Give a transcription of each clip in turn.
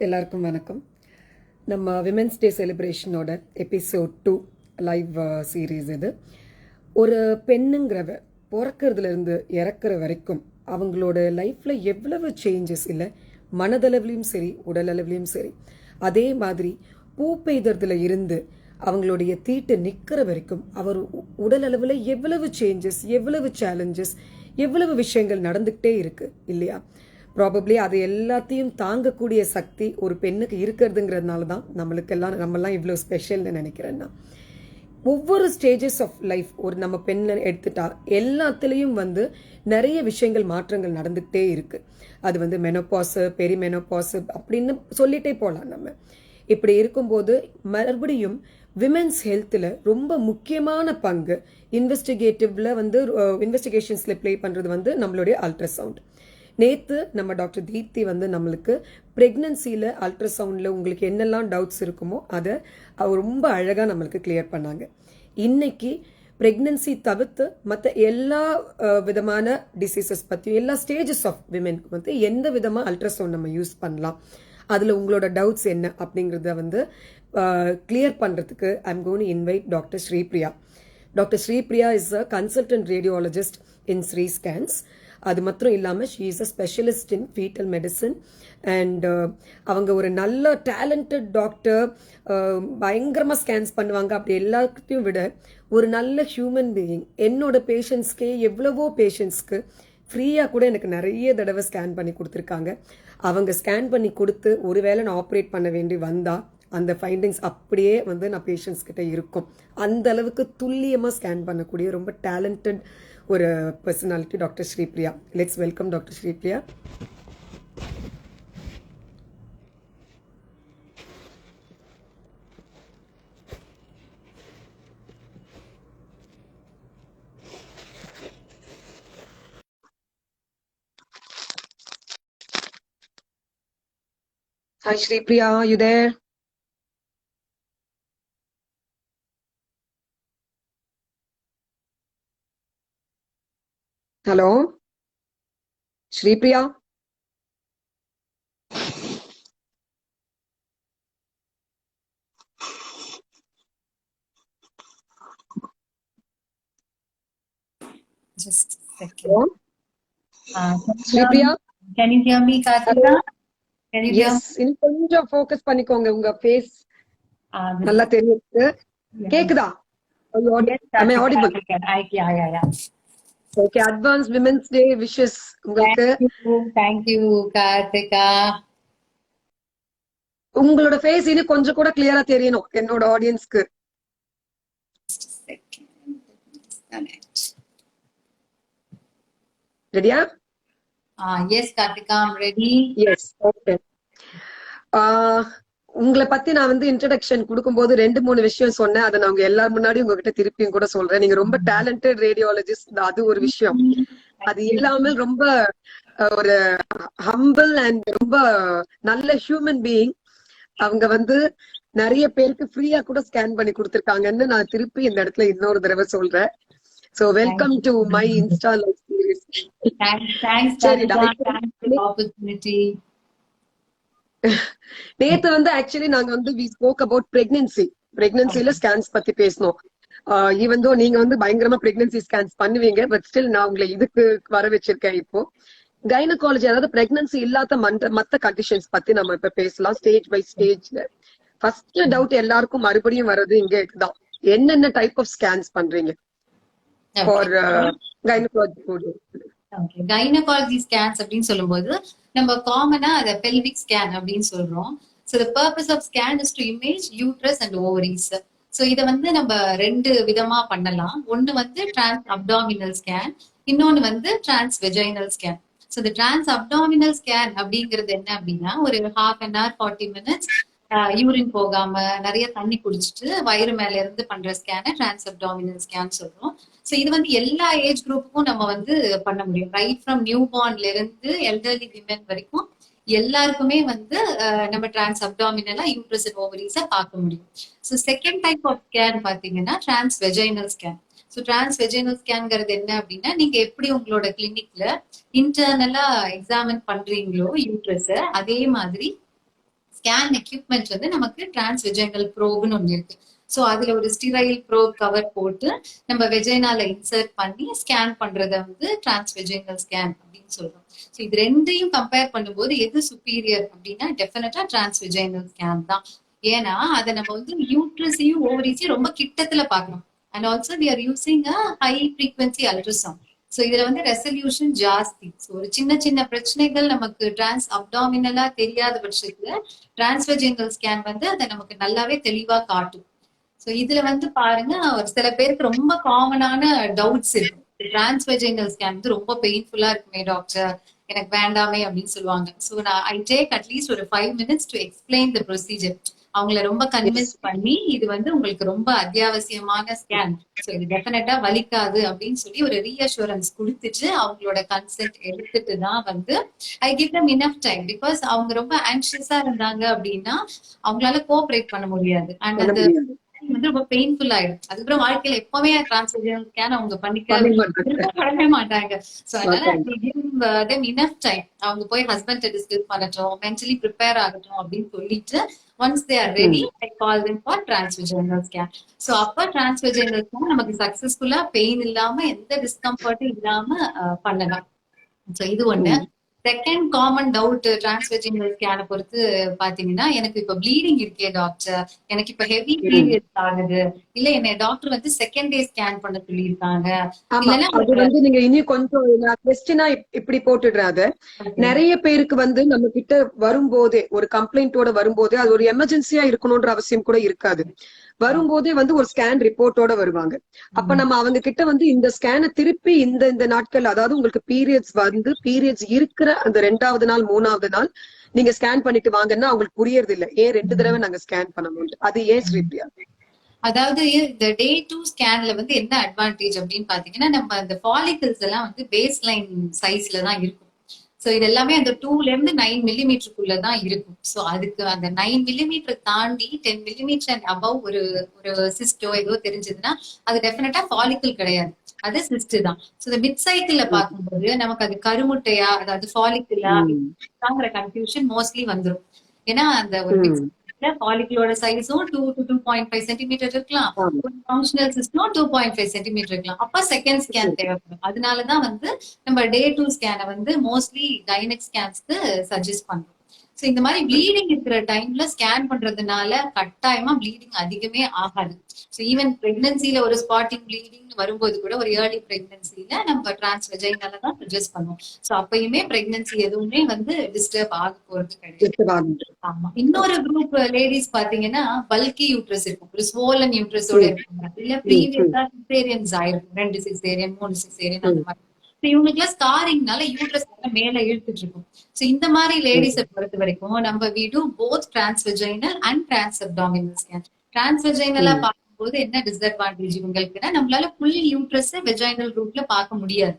எல்லாருக்கும் வணக்கம். நம்ம விமென்ஸ் டே செலிப்ரேஷனோட எபிசோட் 2 லைவ் சீரீஸ் இது. ஒரு பெண்ணுங்கிறவ பிறக்கிறதுலேருந்து இறக்குற வரைக்கும் அவங்களோட லைஃப்பில் எவ்வளவு சேஞ்சஸ் இல்லை, மனதளவுலையும் சரி உடலளவுலையும் சரி. அதே மாதிரி பூ பெய்தறதுல இருந்து அவங்களுடைய தீட்டு நிற்கிற வரைக்கும் அவர் உடல் அளவில் எவ்வளவு சேஞ்சஸ், எவ்வளவு சேலஞ்சஸ், எவ்வளவு விஷயங்கள் நடந்துக்கிட்டே இருக்கு இல்லையா? ப்ராபப்ளி அது எல்லாத்தையும் தாங்கக்கூடிய சக்தி ஒரு பெண்ணுக்கு இருக்கிறதுங்கிறதுனால தான் நம்மெல்லாம் இவ்வளோ ஸ்பெஷல்னு நினைக்கிறேன்னா. ஒவ்வொரு ஸ்டேஜஸ் ஆஃப் லைஃப் ஒரு நம்ம பெண்ணை எடுத்துட்டா எல்லாத்துலேயும் நிறைய விஷயங்கள் மாற்றங்கள் நடந்துகிட்டே இருக்கு. அது மெனோபாஸு, பெரிமெனோபாஸு அப்படின்னு சொல்லிட்டே போகலாம். நம்ம இப்படி இருக்கும்போது மறுபடியும் விமென்ஸ் ஹெல்த்தில் ரொம்ப முக்கியமான பங்கு இன்வெஸ்டிகேஷன்ஸில் ப்ளே பண்ணுறது நம்மளுடைய அல்ட்ராசவுண்ட். நேற்று நம்ம டாக்டர் தீப்தி நம்மளுக்கு ப்ரெக்னன்சியில் அல்ட்ராசவுண்டில் உங்களுக்கு என்னெல்லாம் டவுட்ஸ் இருக்குமோ அதை அவர் ரொம்ப அழகாக நம்மளுக்கு கிளியர் பண்ணாங்க. இன்னைக்கு ப்ரெக்னன்சி தவிர்த்து மற்ற எல்லா விதமான டிசீசஸ் பற்றியும் எல்லா ஸ்டேஜஸ் ஆஃப் விமென்க்கு எந்த விதமாக அல்ட்ராசவுண்ட் நம்ம யூஸ் பண்ணலாம், அதில் உங்களோட டவுட்ஸ் என்ன அப்படிங்கிறத கிளியர் பண்ணுறதுக்கு I am going to invite doctor Sripriya. Doctor Sripriya is a consultant radiologist in Sri scans. அது மாத்திரம் இல்லாமல் she is a specialist in foetal medicine and அவங்க ஒரு நல்ல டேலண்டட் டாக்டர். பயங்கரமாக ஸ்கேன்ஸ் பண்ணுவாங்க. அப்படி எல்லாத்தையும் விட ஒரு நல்ல ஹியூமன் பீயிங். என்னோட பேஷண்ட்ஸ்க்கே எவ்வளவோ பேஷண்ட்ஸ்க்கு ஃப்ரீயாக கூட எனக்கு நிறைய தடவை ஸ்கேன் பண்ணி கொடுத்துருக்காங்க. அவங்க ஸ்கேன் பண்ணி கொடுத்து ஒருவேளை நான் ஆப்ரேட் பண்ண வேண்டி வந்தால் அந்த ஃபைண்டிங்ஸ் அப்படியே நான் பேஷண்ட்ஸ் கிட்ட இருக்கும். அந்த அளவுக்கு துல்லியமாக ஸ்கேன் பண்ணக்கூடிய ரொம்ப டேலண்டட் ஒரு personality doctor Sripriya. Let's welcome doctor Sripriya. Hi Shripriya, are you there? Hello? Shripriya? Just a second. Shripriya? Can you hear me, Karthika? Can you hear me? Yes, இன்னும் கொஞ்சம் ஃபோக்கஸ் பண்ணிக்கோங்க. உங்க ஃபேஸ் நல்லா தெரியுது. கேக்குதா? Am I audible? Yeah. Okay, advance Women's Day wishes உங்களுக்கு. Thank you, Karthika. உங்களோட face இன்னும் கொஞ்சம் கூட கிளியரா தெரியணும் என்னோட ஆடியன்ஸ்க்கு. Just a second. ரெடியா? Yes, Karthika, I'm ready. Yes, okay. உங்களை பத்தி நான் இன்ட்ரடக்ஷன் கொடுக்கும்போது 2-3 விஷயம் சொன்னேன். அதை நான் எல்லாரும் முன்னாடி உங்ககிட்ட திருப்பியும் கூட சொல்றேன். நீங்க ரொம்ப டேலண்டட் ரேடியாலஜிஸ்ட், அது ஒரு விஷயம். அது இல்லாமல் ரொம்ப ஒரு ஹம்பிள் அண்ட் ரொம்ப நல்ல ஹியூமன் பீயிங். அவங்க நிறைய பேருக்கு ஃப்ரீயா கூட ஸ்கேன் பண்ணி கொடுத்துருக்காங்கன்னு நான் திருப்பி இந்த இடத்துல இன்னொரு தடவை சொல்றேன். So welcome to my Insta live series. Thanks, Karthika. Thanks for the opportunity. நேத்து ஆக்சுவலி நாங்க we spoke about பிரெக்னன்சில ஸ்கேன்ஸ் பத்தி பேசணும். ஈவன் தோ நீங்க பயங்கரமா பிரெக்னன்சி ஸ்கேன்ஸ் பண்ணுவீங்க, பட் ஸ்டில் நான் உங்களை இதுக்கு வர வச்சிருக்கேன். இப்போ கைனகாலஜி, அதாவது பிரெக்னன்சி இல்லாத மத்த கண்டிஷன்ஸ் பத்தி நம்ம இப்ப பேசலாம் ஸ்டேஜ் பை ஸ்டேஜ்ல. ஃபர்ஸ்ட் டவுட் எல்லாருக்கும் மறுபடியும் வர்றது இங்க இதுதான், என்னென்ன டைப் ஆஃப் ஸ்கேன்ஸ் பண்றீங்க for gynaecology? Okay. Gynecology scans அப்படின்னு சொல்லும்போது நம்ம காமனா அதை pelvic scan அப்படின்னு சொல்றோம். So the purpose of scan is to image uterus and ovaries. So இதை நம்ம 2 விதமா பண்ணலாம். ஒண்ணு trans abdominal scan, இன்னொன்னு trans vaginal scan. So the trans abdominal scan அப்படிங்கிறது என்ன அப்படின்னா, ஒரு half an hour 40 minutes urine போகாம நிறைய தண்ணி குடிச்சிட்டு வயிறு மேல இருந்து பண்ற ஸ்கேனை டிரான்ஸ் அப்டாமினல் ஸ்கேன் சொல்றோம். சோ இது எல்லா ஏஜ் குரூப்புக்கும் நம்ம பண்ண முடியும். ரைட் ஃப்ரம் நியூ பார்ன்ல இருந்து எல்டர்லி விமென் வரைக்கும் எல்லாருக்குமே நம்ம டிரான்ஸ் அப்டாமினலா யூட்ரஸ் அண்ட் ஓவரிஸ பார்க்க முடியும். So second type of scan பாத்தீங்கன்னா trans vaginal scan. So trans vaginal ஸ்கேன்ங்கிறது என்ன அப்படின்னா, நீங்க எப்படி உங்களோட கிளினிக்ல இன்டர்னலா எக்ஸாமின் பண்றீங்களோ யூட்ரஸ, அதே மாதிரி ஸ்கேன் எக்யூப்மெண்ட் வந்து நமக்கு டிரான்ஸ்வெஜைனல் ப்ரோப்னு ஒண்ணு இருக்கு. சோ அதுல ஒரு ஸ்டிரைல் ப்ரோப் கவர் போட்டு நம்ம வெஜைனால இன்சர்ட் பண்ணி ஸ்கேன் பண்றத வந்து டிரான்ஸ்வெஜைனல் ஸ்கேன் அப்படின்னு சொல்றோம். சோ இது ரெண்டையும் கம்பேர் பண்ணும்போது எது சுப்பீரியர் அப்படின்னா டெஃபினட்டா டிரான்ஸ்வெஜைனல் ஸ்கேன் தான். ஏன்னா அதை நம்ம வந்து யூட்ரஸையும் ஓவரிஸையும் ரொம்ப கிட்டத்துல பாக்கணும். And also we are using a high frequency ultrasound. So இதுல வந்து ரெசல்யூஷன் ஜாஸ்தி. ஸோ ஒரு சின்ன சின்ன பிரச்சனைகள் நமக்கு டிரான்ஸ் அப்டாமினலா தெரியாத பட்சத்துல டிரான்ஸ்வெஜைனல் ஸ்கேன் வந்து அதை நமக்கு நல்லாவே தெளிவா காட்டும். சோ இதுல வந்து பாருங்க, ஒரு சில பேருக்கு ரொம்ப காமனான டவுட்ஸ் இருக்கும். டிரான்ஸ்வெஜைனல் ஸ்கேன் வந்து ரொம்ப பெயின்ஃபுல்லா இருக்குமே டாக்டர், எனக்கு வேண்டாமே அப்படின்னு சொல்லுவாங்க. சோ நான் ஐ டேக் அட்லீஸ்ட் ஒரு 5 minutes to explain the procedure. அவங்கள ரொம்ப கன்வின்ஸ் பண்ணி இது வந்து உங்களுக்கு ரொம்ப அத்தியாவசியமான ஸ்கேன், சோ இது டெஃபினட்டா வலிக்காது அப்படின்னு சொல்லி ஒரு ரீஅஷூரன்ஸ் கொடுத்துட்டு அவங்களோட கன்சென்ட் எடுத்துட்டு தான் வந்து I give them enough time. Because அவங்க ரொம்ப ஆன்சியஸா இருந்தாங்க அப்படின்னா அவங்களால கோஆபரேட் பண்ண முடியாது. அண்ட் அந்த வந்து ரொம்ப பெயின்ஃபுல் ஆயிடும். அதுக்கப்புறம் வாழ்க்கையில எப்பவுமே டிரான்ஸ்வெஜைனல் ஸ்கேன் அவங்க பண்ணவே மாட்டாங்க. சோ அதனால இனஃப் டைம் அவங்க போய் ஹஸ்பண்ட் டிஸ்கஸ் பண்ணட்டும், மென்டலி ப்ரிப்பேர் ஆகட்டும் அப்படின்னு சொல்லிட்டு once they are ready I call them for transvaginal scan. So அப்ப டிரான்ஸ்வெஜைனல் ஸ்கேன் நமக்கு சக்சஸ்ஃபுல்லா பெயின் இல்லாம எந்த டிஸ்கம்ஃபர்ட்டும் இல்லாம பண்ணலாம். சோ இது ஒண்ணு. செகண்ட் காமன் டவுட் டிரான்ஸ்வெஜைனல் ஸ்கேனை பொறுத்து பாத்தீங்கன்னா, எனக்கு இப்ப ப்ளீடிங் இருக்கே டாக்டர், எனக்கு இப்ப ஹெவி பீரியட்ஸ் ஆகுது, இல்ல என்ன டாக்டர் வந்து செகண்ட் டே ஸ்கேன் பண்ண சொல்லியிருக்காங்க, இல்லன்னா அது வந்து நீங்க இனி கொஞ்சம் கொஸ்டினா இப்படி போட்டுடுறாத. நிறைய பேருக்கு வந்து நம்ம கிட்ட வரும்போதே ஒரு கம்ப்ளைண்டோட வரும்போதே அது ஒரு எமர்ஜென்சியா இருக்கணும்ன்ற அவசியம் கூட இருக்காது. வரும்போதே வந்து ஒரு ஸ்கேன் ரிப்போர்ட்டோட வருவாங்க. அப்ப நம்ம அவங்க கிட்ட வந்து இந்த ஸ்கேனை திருப்பி இந்த நாட்கள், அதாவது உங்களுக்கு பீரியட்ஸ் இருக்கிற அந்த 2வது நாள் 3வது நாள் நீங்க ஸ்கேன் பண்ணிட்டு வாங்கன்னா அவங்களுக்கு புரியறது இல்ல, ஏன் 2 தடவை நாங்க ஸ்கேன் பண்ணணும். அது ஏன் ஸ்ரீபிரியா? அதாவது இந்த டே 2 ஸ்கேன்ல வந்து என்ன அட்வான்டேஜ் அப்படின்னு பாத்தீங்கன்னா, நம்ம அந்த ஃபாலிகல்ஸ் எல்லாம் வந்து பேஸ் லைன் சைஸ்ல தான் இருக்கும். சோ இது எல்லாமே அந்த 2ல இருந்து 9 millimeterக்குள்ள தான் இருக்கும். சோ அதுக்கு அந்த 9 millimeter தாண்டி 10 millimeter அண்ட் அபவ் ஒரு சிஸ்டோ ஏதோ தெரிஞ்சதுன்னா அது டெஃபினட்டா ஃபாலிக்கல் கிடையாது, அது சிஸ்ட் தான். சோ இந்த மிட் சைக்கிள்ல பார்க்கும்போது நமக்கு அது கருமுட்டையா அதாவது ஃபாலிக்கலா கன்ஃபியூஷன் மோஸ்ட்லி வந்துரும். ஏன்னா அந்த ஒரு ஃபாலிக்கலோட சைஸும் 2 to 2.5 சென்டிமீட்டர் இருக்கலாம், ஒரு ஃபங்க்ஷனல் சிஸ்டம் 2.5 சென்டிமீட்டர் இருக்கலாம். அப்ப செகண்ட் ஸ்கேன் தேவைப்படும். அதனாலதான் வந்து நம்ம டே 2 ஸ்கேனை வந்து மோஸ்ட்லி கைனக் ஸ்கேன்ஸ்க்கு சஜஸ்ட் பண்றோம். சோ இந்த மாதிரி ப்ளீடிங் இருக்கிற டைம்ல ஸ்கேன் பண்றதுனால கட்டாயமா ப்ளீடிங் அதிகமே ஆகாது. சோ ஈவன் பிரெக்னன்சில ஒரு ஸ்பாட்டிங் ப்ளீடிங் வரும்போது கூட ஒரு ஏர்லி பிரெக்னன்சில நம்ம டிரான்ஸ்வெஜைனல் தான் சஜஸ்ட் பண்ணுவோம். சோ அப்பயுமே பிரெக்னன்சி எதுவுமே வந்து டிஸ்டர்ப் ஆக போறது கிடையாது. ஆமா. இன்னொரு குரூப் லேடிஸ் பாத்தீங்கன்னா பல்கி யூட்ரஸ் இருக்கும், ஒரு ஸ்வோலன் யூட்ரஸோட இருப்பாங்க, இல்ல ப்ரீவியஸா சிசேரியன்ஸ் ஆயிருக்கும், 2 சிசேரியன் 3 சிசேரியன் அந்த மாதிரி. இவங்களுக்கு எல்லாம் ஸ்காரிங்னால யூட்ரஸ் மேல இழுத்துட்டு இருக்கும். சோ இந்த மாதிரி லேடிஸை பொறுத்த வரைக்கும் நம்ம we do both transvaginal and transabdominal scan. டிரான்ஸ்வெஜைனலா பார்க்கும்போது என்ன டிஸ்அட்வான்டேஜ் இவங்களுக்குன்னா, நம்மளால ஃபுல் யூட்ரஸ் வெஜைனல் ரூட்ல பார்க்க முடியாது.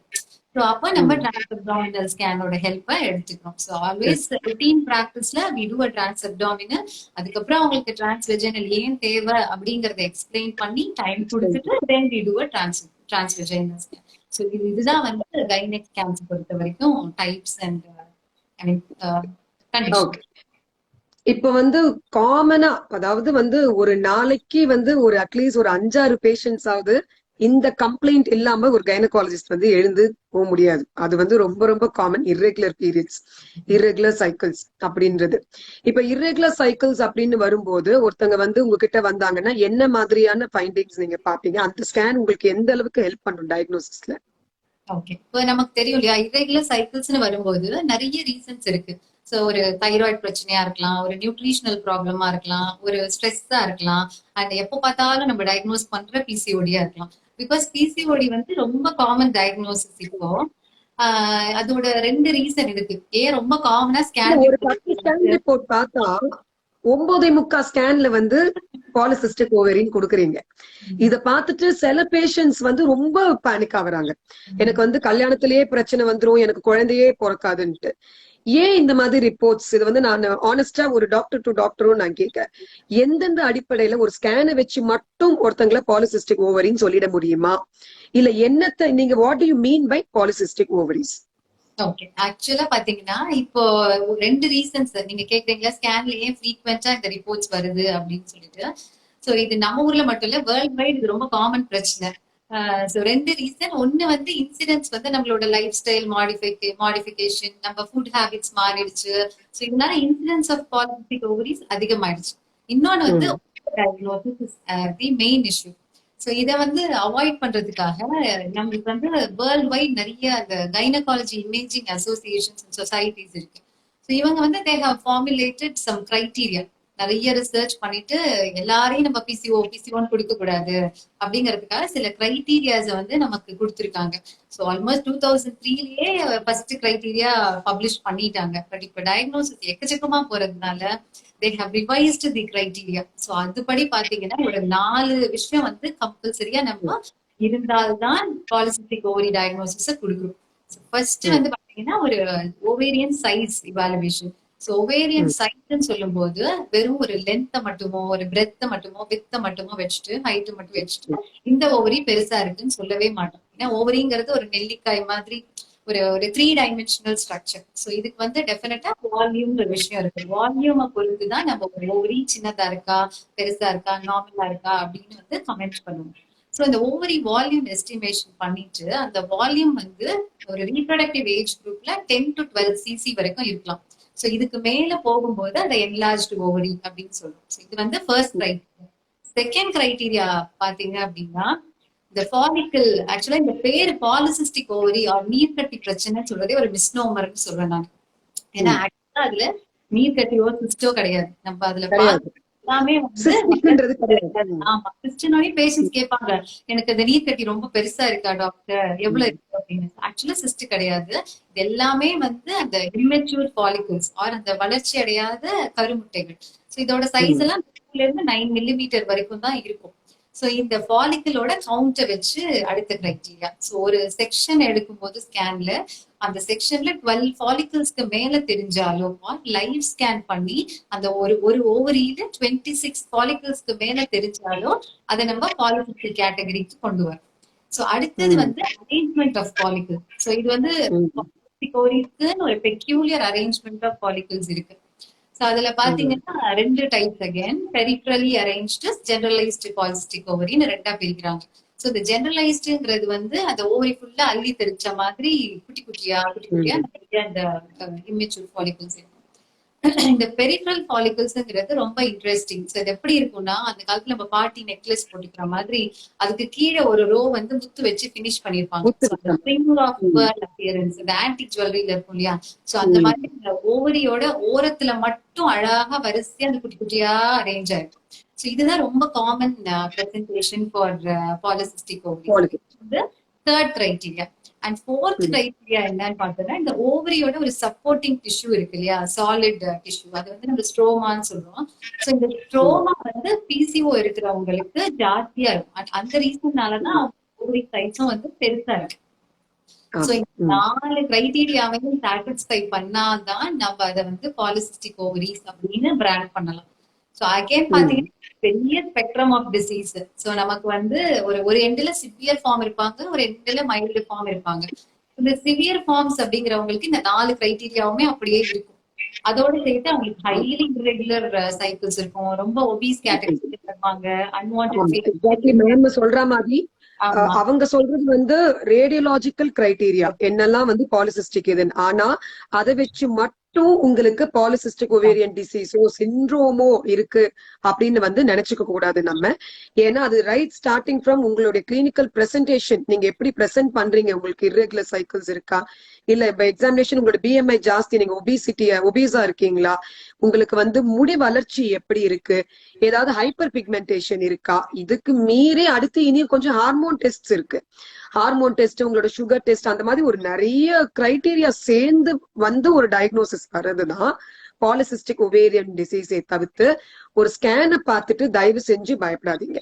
சோ அப்ப நம்ம டிரான்ஸ்அப்டாமினல் ஸ்கேனோட ஹெல்ப்பை எடுத்துக்கிறோம். சோ ஆல்வேஸ் ரொட்டீன் பிராக்டிஸ்ல we do a transabdominal. அதுக்கப்புறம் அவங்களுக்கு டிரான்ஸ்வெஜைனல் ஏன் தேவை அப்படிங்கறத எக்ஸ்பிளைன் பண்ணி டைம் கொடுத்துட்டு then we do a transvaginal scan. So இதுதான் வந்து கைனக் ஸ்கேன்ஸ் பொறுத்த வரைக்கும் டைப்ஸ் அண்ட் கண்டிஷன். இப்ப வந்து காமனா, அதாவது வந்து ஒரு நாளைக்கு வந்து ஒரு அட்லீஸ்ட் ஒரு 5-6 பேஷண்ட்ஸ் ஆகுது இந்த கம்ப்ளைண்ட் இல்லாம ஒரு கைனகாலஜிஸ்ட் வந்து எழுந்து போக முடியாது. அது வந்து ரொம்ப ரொம்ப common. Irregular periods, irregular cycles அப்படின்றது. இப்ப இர்ரெகுலர் சைக்கிள்ஸ் அப்படின்னு வரும்போது ஒருத்தங்க வந்து உங்ககிட்ட வந்தாங்கன்னா என்ன மாதிரியான ஃபைண்டிங்ஸ் நீங்க பாப்பீங்க? அந்த ஸ்கேன் உங்களுக்கு எந்த அளவுக்கு ஹெல்ப் பண்ணும் டயக்னோசிஸ்ல? ஓகே, இப்போ நமக்கு தெரியும் இல்லையா, இர்ரெகுலர் சைக்கிள்ஸ்னு வரும்போது நிறைய ரீசன்ஸ் இருக்கு. சோ ஒரு தைராய்டு பிரச்சனையா இருக்கலாம், ஒரு நியூட்ரிஷனல் ப்ராப்ளமா இருக்கலாம், ஒரு ஸ்ட்ரெஸ்ஸா இருக்கலாம், அண்ட் எப்போ பார்த்தாலும் நம்ம டயக்னோஸ் பண்ற பிசிஓடியா இருக்கலாம். பிகாஸ் பிசிஓடி வந்து ரொம்ப காமன் டயக்னோசிஸ் இப்போ. அதோட 2 ரீசன் இருக்கு. ஏன் ரொம்ப காமனா ஸ்கேன் ரிப்போர்ட் பார்த்தா 9.25 ஸ்கேன்ல வந்து பாலிசிஸ்டிக் ஓவரின்னு கொடுக்குறீங்க. இத பார்த்துட்டு சில பேஷண்ட்ஸ் வந்து ரொம்ப பேனிக் ஆகுறாங்க. எனக்கு வந்து கல்யாணத்திலேயே பிரச்சனை வந்துரும், எனக்கு குழந்தையே பிறக்காதுன்ட்டு. ஏன் இந்த மாதிரி ரிப்போர்ட்ஸ்? இது வந்து நான் ஆனஸ்டா ஒரு டாக்டர் டு டாக்டரும் நான் கேட்க, எந்தெந்த அடிப்படையில ஒரு ஸ்கேனை வச்சு மட்டும் ஒருத்தங்களை பாலிசிஸ்டிக் ஓவரின்னு சொல்லிட முடியுமா? இல்ல என்னத்தை நீங்க what do you mean by polycystic ovaries? Okay. ஆக்சுவலா பாத்தீங்கன்னா, இப்போ ரெண்டு ரீசன்ஸ் நீங்க கேக்குறீங்களா, ஸ்கேன்ல ஏன் ஃப்ரீக்வென்ட்டா இந்த ரிப்போர்ட்ஸ் வருது அப்படின்னு சொல்லிட்டு. சோ இது நம்ம ஊர்ல மட்டும் இல்ல, வேர்ல்ட் வைட் இது ரொம்ப காமன் பிரச்சனை. சோ ரெண்டு ரீசன். ஒண்ணு வந்து இன்சிடென்ட்ஸ் வந்து நம்மளோட லைஃப் ஸ்டைல் மாடிஃபிகேஷன், நம்ம ஃபுட் ஹேபிட்ஸ் மாறிடுச்சு. சோ இதனால இன்சிடென்ட்ஸ் ஆஃப் பாலிசிஸ்டிக் ஓவரிஸ் அதிகமாயிடுச்சு. இன்னொன்னு வந்து ம். Diagnosis the main issue. So இத வந்து அவாய்ட் பண்றதுக்காக நம்மளுக்கு வந்து வேர்ல்ட் வைட் நிறைய அந்த gynaecology imaging associations and societies இருக்கு. ஸோ இவங்க வந்து they have formulated some criteria. நிறைய ரிசர்ச் பண்ணிட்டு எல்லாரையும் நம்ம பிசிஓன்னு கொடுக்க கூடாது அப்படிங்கிறதுக்காக சில கிரைட்டீரியாஸ வந்து நமக்கு கொடுத்துருக்காங்க. ஸோ ஆல்மோஸ்ட் 2003லயே ஃபர்ஸ்ட் கிரைட்டீரியா பப்ளிஷ் பண்ணிட்டாங்க. பட் இப்போ டயக்னோசிஸ் எக்கச்சக்கமா போறதுனால they have revised the criteria. So அதுபடி பாத்தீங்கன்னா ஒரு 4 விஷயம் வந்து கம்பல்சரியா நம்ம இருந்தால்தான் பாலிசிஸ்டிக் ஓவரி டயக்னோசிஸ கொடுக்குறோம். ஃபர்ஸ்ட் ம். வந்து பாத்தீங்கன்னா ஒரு ovarian size evaluation. So ovarian ம். சைஸ்ன்னு சொல்லும்போது வெறும் ஒரு லென்த்தை மட்டுமோ ஒரு பிரெத்தை மட்டுமோ வித்தை மட்டுமோ வச்சுட்டு ஹைட்டு மட்டும் வச்சுட்டு இந்த ஓவரி பெருசா இருக்குன்னு சொல்லவே மாட்டோம். ஏன்னா ஓவரிங்கிறது ஒரு நெல்லிக்காய் மாதிரி ஒரு ஒரு 3 டைமென்ஷனல் ஸ்ட்ரக்சர். ஸோ இதுக்கு வந்து டெஃபினட்டா வால்யூம்ன்ற விஷயம் இருக்கு. வால்யூமை பொறுத்து தான் நம்ம ஒரு ஓவரி சின்னதா இருக்கா, பெருசா இருக்கா, நார்மலா இருக்கா அப்படின்னு வந்து கமெண்ட் பண்ணுவோம். ஸோ இந்த ஓவரி வால்யூம் எஸ்டிமேஷன் பண்ணிட்டு அந்த வால்யூம் வந்து ஒரு ரீப்ரடக்டிவ் ஏஜ் குரூப்ல 10 to 12 cc வரைக்கும் இருக்கலாம். ஸோ இதுக்கு மேல போகும்போது அதை என்லார்ஜ்டு ஓவரி அப்படின்னு சொல்றோம். ஸோ இது வந்து ஃபர்ஸ்ட் கிரைட்டீரியா. செகண்ட் கிரைட்டீரியா பாத்தீங்க அப்படின்னா இந்த ஃபாலிக்கல். ஆக்சுவலா இந்த பேரு பாலிசிஸ்டிக் ஓவரி ஆர் நீர்க்கட்டி பிரச்சனைன்னு சொல்றதே ஒரு மிஸ்னோமர்னு சொல்றேன் நான். ஏன்னா ம். ஆக்சுவலா அதுல நீர்க்கட்டியோ சிஸ்டோ கிடையாது. நம்ம அதுல கிடையாது. எல்லாமே வந்து சிஸ்டிக்ன்றது கிடையாது. ம். ஆமா சிஸ்டனோடய பேஷண்ட்ஸ் கேட்பாங்க, எனக்கு இந்த நீர்க்கட்டி ரொம்ப பெருசா இருக்கா டாக்டர், எவ்வளவு ம். இருக்கு அப்படின்னு. ஆக்சுவலா சிஸ்ட் கிடையாது. இது எல்லாமே வந்து அந்த இம்மெச்சூர் ஃபாலிகல்ஸ் ஆர் அந்த வளர்ச்சி அடையாத கருமுட்டைகள். ஸோ இதோட சைஸ் ம். எல்லாம் 9 millimeter வரைக்கும் தான் இருக்கும். ஸோ இந்த ஃபாலிக்கலோட கவுண்ட்டை வச்சு அடுத்த கிரைட்டீரியா. ஸோ ஒரு செக்ஷன் எடுக்கும்போது ஸ்கேன்ல அந்த செக்ஷன்ல 12 ஃபாலிகல்ஸ்க்கு மேல தெரிஞ்சாலோ லைவ் ஸ்கேன் பண்ணி அந்த ஒரு ஒரு ஓவரியில 26 ஃபாலிகல்ஸ்க்கு மேல தெரிஞ்சாலோ அதை நம்ம பாலிசிஸ்டிக் கேட்டகரிக்கு கொண்டு வரோம். ஸோ அடுத்தது ம். வந்து அரேஞ்ச்மெண்ட் ஆஃப் ஃபாலிகல்ஸ். ஸோ இது வந்து ம். பாலிசிஸ்டிக் ஓவரிஸ்க்குன்னு ஒரு பெக்யூலியர் அரேஞ்ச்மெண்ட் ஆஃப் ஃபாலிகல்ஸ் இருக்கு. சோ அதுல ம். பாத்தீங்கன்னா ரெண்டு types again peripherally arranged generalised polycystic ஓவரின்னு ரெண்டா பிரிக்கிறாங்க. சோ இந்த ஜெனரலைஸ்டுங்கிறது வந்து அந்த ஓவரி ஃபுல்லா அள்ளி தெளிச்ச மாதிரி குட்டி குட்டியா ம். நிறைய அந்த இம்மெச்சூர் ஃபாலிகல்ஸ் இருக்கும். இந்த பெரிஃபரல் ஃபாலிகல்ஸ்ங்கிறது ரொம்ப இன்ட்ரெஸ்டிங். சோ இது எப்படி இருக்கும்னா அந்த காலத்துல நம்ம பாட்டி நெக்லஸ் போட்டுக்கிற மாதிரி அதுக்கு கீழே ஒரு ரோ வந்து முத்து வச்சு பினிஷ் பண்ணிருப்பாங்க. சோ அந்த ஒத்துக்கிட்டேன். ஸ்ப்ரிங் ஆஃப் ம். பேர்ல் அப்பியரன்ஸ் இந்த ஆன்டிக் ஜுவல்லரியில இருக்கும் இல்லையா. சோ அந்த ம். மாதிரி இந்த ஓவரியோட ஓரத்துல மட்டும் அழகா வரிசையா அந்த குட்டி குட்டியா அரேஞ்ச் ஆயிருக்கும். சோ இதுதான் ரொம்ப common presentation for polycystic ovary. போலது. வந்து தேர்ட் கிரைட்டீரியா. அண்ட் ஃபோர்த் ம். கிரைட்டீரியா என்னன்னு பார்த்தோம்னா இந்த ஓவரியோட ஒரு சப்போர்ட்டிங் டிஷ்யூ இருக்கு இல்லையா, சாலிட் டிஷ்யூ. அது வந்து நம்ம ஸ்ட்ரோமான்னு சொல்றோம். ஸோ இந்த ம். ஸ்ட்ரோமா வந்து பிசிஓ இருக்கிறவங்களுக்கு ஜாஸ்தியா இருக்கும். அந்த ரீசன்னாலதான் ஓவரி சைஸும் வந்து பெருசா இருக்கு. சோ ஆமா. இந்த ம். 4 கிரைட்டீரியாவையும் சாட்டிஸ்ஃபை பண்ணாதான் நம்ம அதை வந்து பாலிசிஸ்டிக் ஓவரிஸ் அப்படின்னு பிராண்ட் பண்ணலாம். சோ அகைன் ம். பாத்தீங்கன்னா பெரிய ஸ்பெக்ட்ரம் ஆஃப் டிசீஸ். சோ நமக்கு வந்து ஒரு ஒரு எண்ட்ல சிவியர் ஃபார்ம் இருப்பாங்க, ஒரு எண்ட்ல மைல்டு ஃபார்ம் இருப்பாங்க. இந்த சிவியர் ஃபார்ம்ஸ் அப்படிங்கிறவங்களுக்கு இந்த 4 கிரைட்டீரியாவுமே அப்படியே இருக்கும். அதோட சேர்த்து அவங்களுக்கு ஹைலி இரெகுலர் சைக்கிள்ஸ் இருக்கும், ரொம்ப ஒபீஸ் கேட்டகரி இருப்பாங்க, அன்வான்டட் ஆமா. ஃபேஸ். எக்ஸாக்ட்லி மேம் சொல்ற மாதிரி ஆமா. அவங்க சொல்றது வந்து ரேடியோலாஜிக்கல் கிரைட்டீரியா என்னெல்லாம் வந்து பாலிசிஸ்டிக் இதுன்னு. ஆனா அதை வச்சு மட்டும் உங்களுக்கு பாலிசிஸ்டிக் ஒவேரியன் டிசீஸோ சிண்ட்ரோமோ இருக்கு அப்படின்னு வந்து நினைச்சுக்க கூடாது நம்ம. ஏன்னா அது ரைட் ஸ்டார்டிங் ஃப்ரம் உங்களுடைய கிளினிக்கல் பிரசன்டேஷன், நீங்க எப்படி பிரசன்ட் பண்றீங்க, உங்களுக்கு இர்ரெகுலர் சைக்கிள்ஸ் இருக்கா, இல்ல இப்ப எக்ஸாமினேஷன் உங்களோட பிஎம்ஐ ஜாஸ்தி, நீங்க ஒபீஸா இருக்கீங்களா, உங்களுக்கு வந்து முடி வளர்ச்சி எப்படி இருக்கு, ஏதாவது ஹைப்பர் பிக்மெண்டேஷன் இருக்கா, இதுக்கு மீறி அடுத்து இனியும் கொஞ்சம் ஹார்மோன் டெஸ்ட் இருக்கு. ஹார்மோன் டெஸ்ட், உங்களோட சுகர் டெஸ்ட், அந்த மாதிரி ஒரு நிறைய கிரைட்டீரியா சேர்ந்து வந்து ஒரு டயக்னோசிஸ் வர்றதுதான் பாலிசிஸ்டிக் ஒவேரியன் டிசீஸை தவிர்த்து ஒரு ஸ்கேனை பார்த்துட்டு தயவு செஞ்சு பயப்படாதீங்க.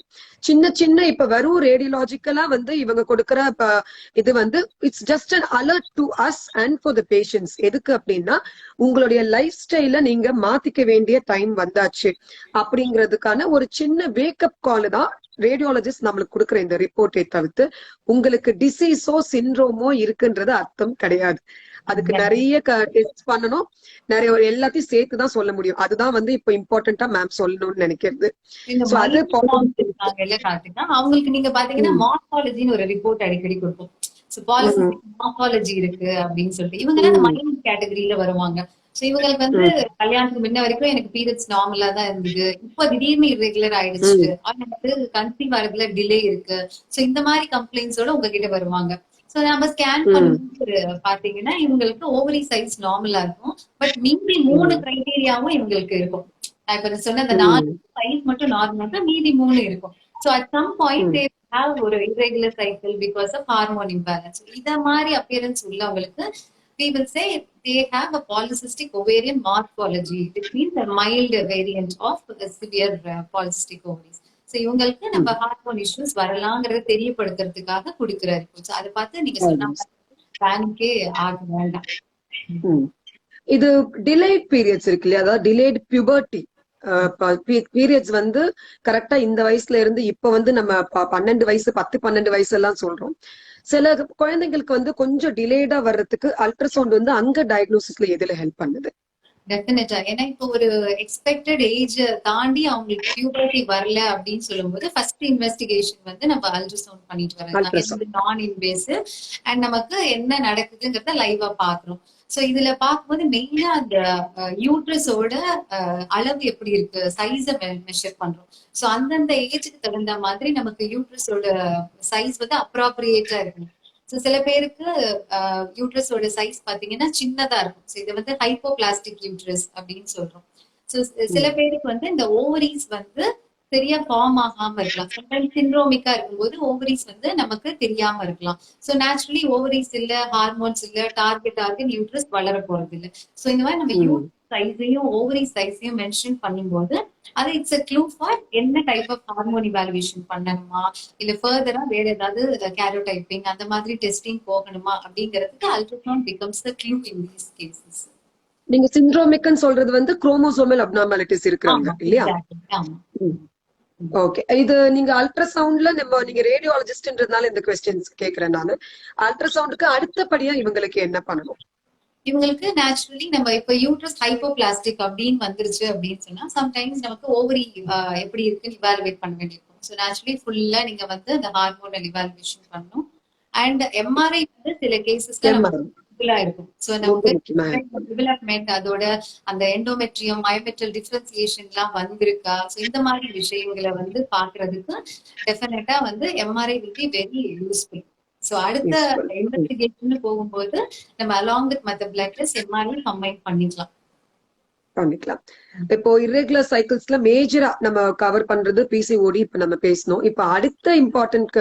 சின்ன சின்ன இப்ப வெறும் ரேடியோலாஜிக்கலா வந்து இவங்க கொடுக்குற இது வந்து it's just an alert to us and for the patients. எதுக்கு அப்படின்னா உங்களுடைய லைஃப் ஸ்டைல நீங்க மாத்திக்க வேண்டிய டைம் வந்தாச்சு அப்படிங்கிறதுக்கான ஒரு சின்ன வேக்கப் கால் தான் ரேடியாலஜிஸ்ட் நம்மளுக்கு கொடுக்குற இந்த ரிப்போர்ட்டை தவிர்த்து உங்களுக்கு டிசீஸோ சிண்ட்ரோமோ இருக்குன்றது அர்த்தம் கிடையாது. அதுக்கு நிறைய டெஸ்ட் பண்ணணும், நிறைய எல்லாத்தையும் சேர்த்து தான் சொல்ல முடியும். அதுதான் வந்து இப்ப இம்பார்ட்டன்டா மேம் சொல்லணும்னு நினைக்கிறது. இந்த சோ அது கார்த்திகா, அவங்களுக்கு நீங்க பாத்தீங்கன்னா மார்பாலஜின்னு ஒரு ரிப்போர்ட் அடிக்கடி கொடுப்போம். சோ பாலிசிஸ்டிக் மார்பாலஜி இருக்கு அப்படின்னு சொல்லிட்டு இவங்க எல்லாம் மைனர் கேட்டகரியில வருவாங்க. சோ இவங்களுக்கு வந்து கல்யாணத்துக்கு முன்ன வரைக்கும் எனக்கு பீரியட்ஸ் நார்மலா தான் இருந்தது, இப்ப திடீர்னு இர்ரெகுலர் ஆயிடுச்சு, எனக்கு கன்சீவ் ஆறதுல டிலே இருக்கு. சோ இந்த மாதிரி கம்ப்ளைண்ட்ஸோட உங்ககிட்ட வருவாங்க. சோ நம்ம ஸ்கேன் பண்ணும்போது பாத்தீங்கன்னா இவங்களுக்கு ஓவரி சைஸ் நார்மலா இருக்கும், பட் மீதி 3 கிரைட்டீரியாவும் இவங்களுக்கு இருக்கும். நான் இப்ப சொன்ன அந்த 4 சைஸ் மட்டும் நார்மலா தான், மீதி 3 இருக்கும். So at some point they have ஒரு irregular cycle because of hormone imbalance. இத மாதிரி அப்பியரன்ஸ் உள்ளவங்களுக்கு we will say they have a polycystic ovarian morphology, which means a mild variant of a severe polycystic ovaries. So இவங்களுக்கு நம்ம hormone issues வரலாங்கிறத தெரியப்படுத்துறதுக்காக கொடுக்கிற reports. அதை பார்த்து நீங்க சொன்ன பேனிக்கே ஆக வேண்டாம். இது டிலேட் பீரியட்ஸ் இருக்கு இல்லையா, அதாவது டிலேட் பியூபர்ட்டி பீரியட்ஸ் வந்து கரெக்டா இந்த வயசுல இருந்து இப்ப வந்து நம்ம 12 வயசு 10-12 வயசு எல்லாம் சொல்றோம். சில குழந்தைங்களுக்கு வந்து கொஞ்சம் டிலேடா வர்றதுக்கு அல்ட்ராசவுண்ட் வந்து அங்க டயக்னோசிஸ்ல எதுல ஹெல்ப் பண்ணுது? டெஃபினட்டா. ஏன்னா இப்போ ஒரு எக்ஸ்பெக்டட் ஏஜ் தாண்டி அவங்களுக்கு பியூபர்ட்டி வரல அப்படின்னு சொல்லும்போது ஃபர்ஸ்ட் இன்வெஸ்டிகேஷன் வந்து நம்ம அல்ட்ராசவுண்ட் பண்ணிட்டு வரோம். நான் இன்வேசிவ் அண்ட் நமக்கு என்ன நடக்குதுங்கிறத லைவா பாக்குறோம். சோ இதுல பார்க்கும்போது மெயினா அந்த யூட்ரஸோட அளவு எப்படி இருக்கு, சைஸ மெஷர் பண்றோம். சோ அந்தந்த ஏஜுக்கு தகுந்த மாதிரி நமக்கு யூட்ரஸோட சைஸ் வந்து அப்ராப்ரியேட்டா இருக்கணும். சோ சில பேருக்கு யூட்ரஸோட சைஸ் பாத்தீங்கன்னா சின்னதா இருக்கும். சோ இதை வந்து ஹைப்போபிளாஸ்டிக் யூட்ரஸ் அப்படின்னு சொல்றோம். சோ சில பேருக்கு வந்து இந்த ஓவரிஸ் வந்து சரியா ஃபார்ம் ஆகாம இருக்கலாம். சம்டைம்ஸ் சிண்ட்ரோமிக்கா இருக்கும்போது ஓவரிஸ் வந்து நமக்கு தெரியாம இருக்கலாம். சோ நேச்சுரலி ஓவரிஸ் இல்ல, ஹார்மோன்ஸ் இல்ல, டார்கெட் யூட்ரஸ் வளர போறது இல்ல. சோ இந்த மாதிரி நம்ம யூட்ரஸ் சைஸையும் ஓவரி சைஸையும் மென்ஷன் பண்ணும்போது அது இட்ஸ் அ க்ளூ ஃபார் என்ன டைப் ஆஃப் ஹார்மோன் இவாலுவேஷன் பண்ணணுமா, இல்ல ஃபர்தரா வேற ஏதாவது கேரோடைப்பிங் அந்த மாதிரி டெஸ்டிங் போகணுமா அப்படிங்கிறதுக்கு ultrasound becomes the clue in these cases. நீங்க சிண்ட்ரோமிக்னு சொல்றது வந்து குரோமோசோமல் அப்நார்மாலிட்டிஸ் இருக்கிறவங்க இல்லையா? ஓகே. இது நீங்க அல்ட்ராசவுண்ட்ல நீங்க ரேடியாலஜிஸ்ட்ன்றதுனால இந்த क्वेश्चंस கேக்குறேன் நானு. அல்ட்ராசவுண்டுக்கு அடுத்தபடியா இவங்களுக்கு என்ன பண்ணணும்? இவங்களுக்கு நேச்சுரலி நம்ம இப்ப யூட்ரஸ் ஹைப்போபிளாஸ்டிக் அப்படின்னு வந்துருச்சு அப்படின்னு சொன்னா சம்டைம்ஸ் நமக்கு ஓவரி எப்படி இருக்குன்னு இவாலுவேட் பண்ண வேண்டியிருக்கும். ஸோ நேச்சுரலி ஃபுல்லா நீங்க வந்து அந்த ஹார்மோனல் இவாலுவேஷன் பண்ணணும். அண்ட் எம்ஆர்ஐ வந்து சில கேசஸ்ல இருக்கும். ஸோ நமக்கு டெவலப்மெண்ட் அதோட அந்த எண்டோமெட்ரியம் மயோமெட்ரியல் டிஃபரன்சியேஷன் எல்லாம் வந்திருக்கா, ஸோ இந்த மாதிரி விஷயங்களை வந்து பாக்குறதுக்கு டெஃபினட்டா வந்து MRI will be very useful. So அடுத்த இன்வெஸ்டிகேஷன் போகும்போது நம்ம அலாங் வித் மத்த பிளட் டெஸ்ட் எம்ஆர்ஐ கம்பைன் பண்ணிக்கலாம். இப்போ இர்ரெகுலர் சைக்கிள்ஸ்ல மேஜரா நம்ம கவர் பண்றது பிசிஓடி இப்ப நம்ம பேசணும். இப்ப அடுத்த இம்பார்ட்டன்ட்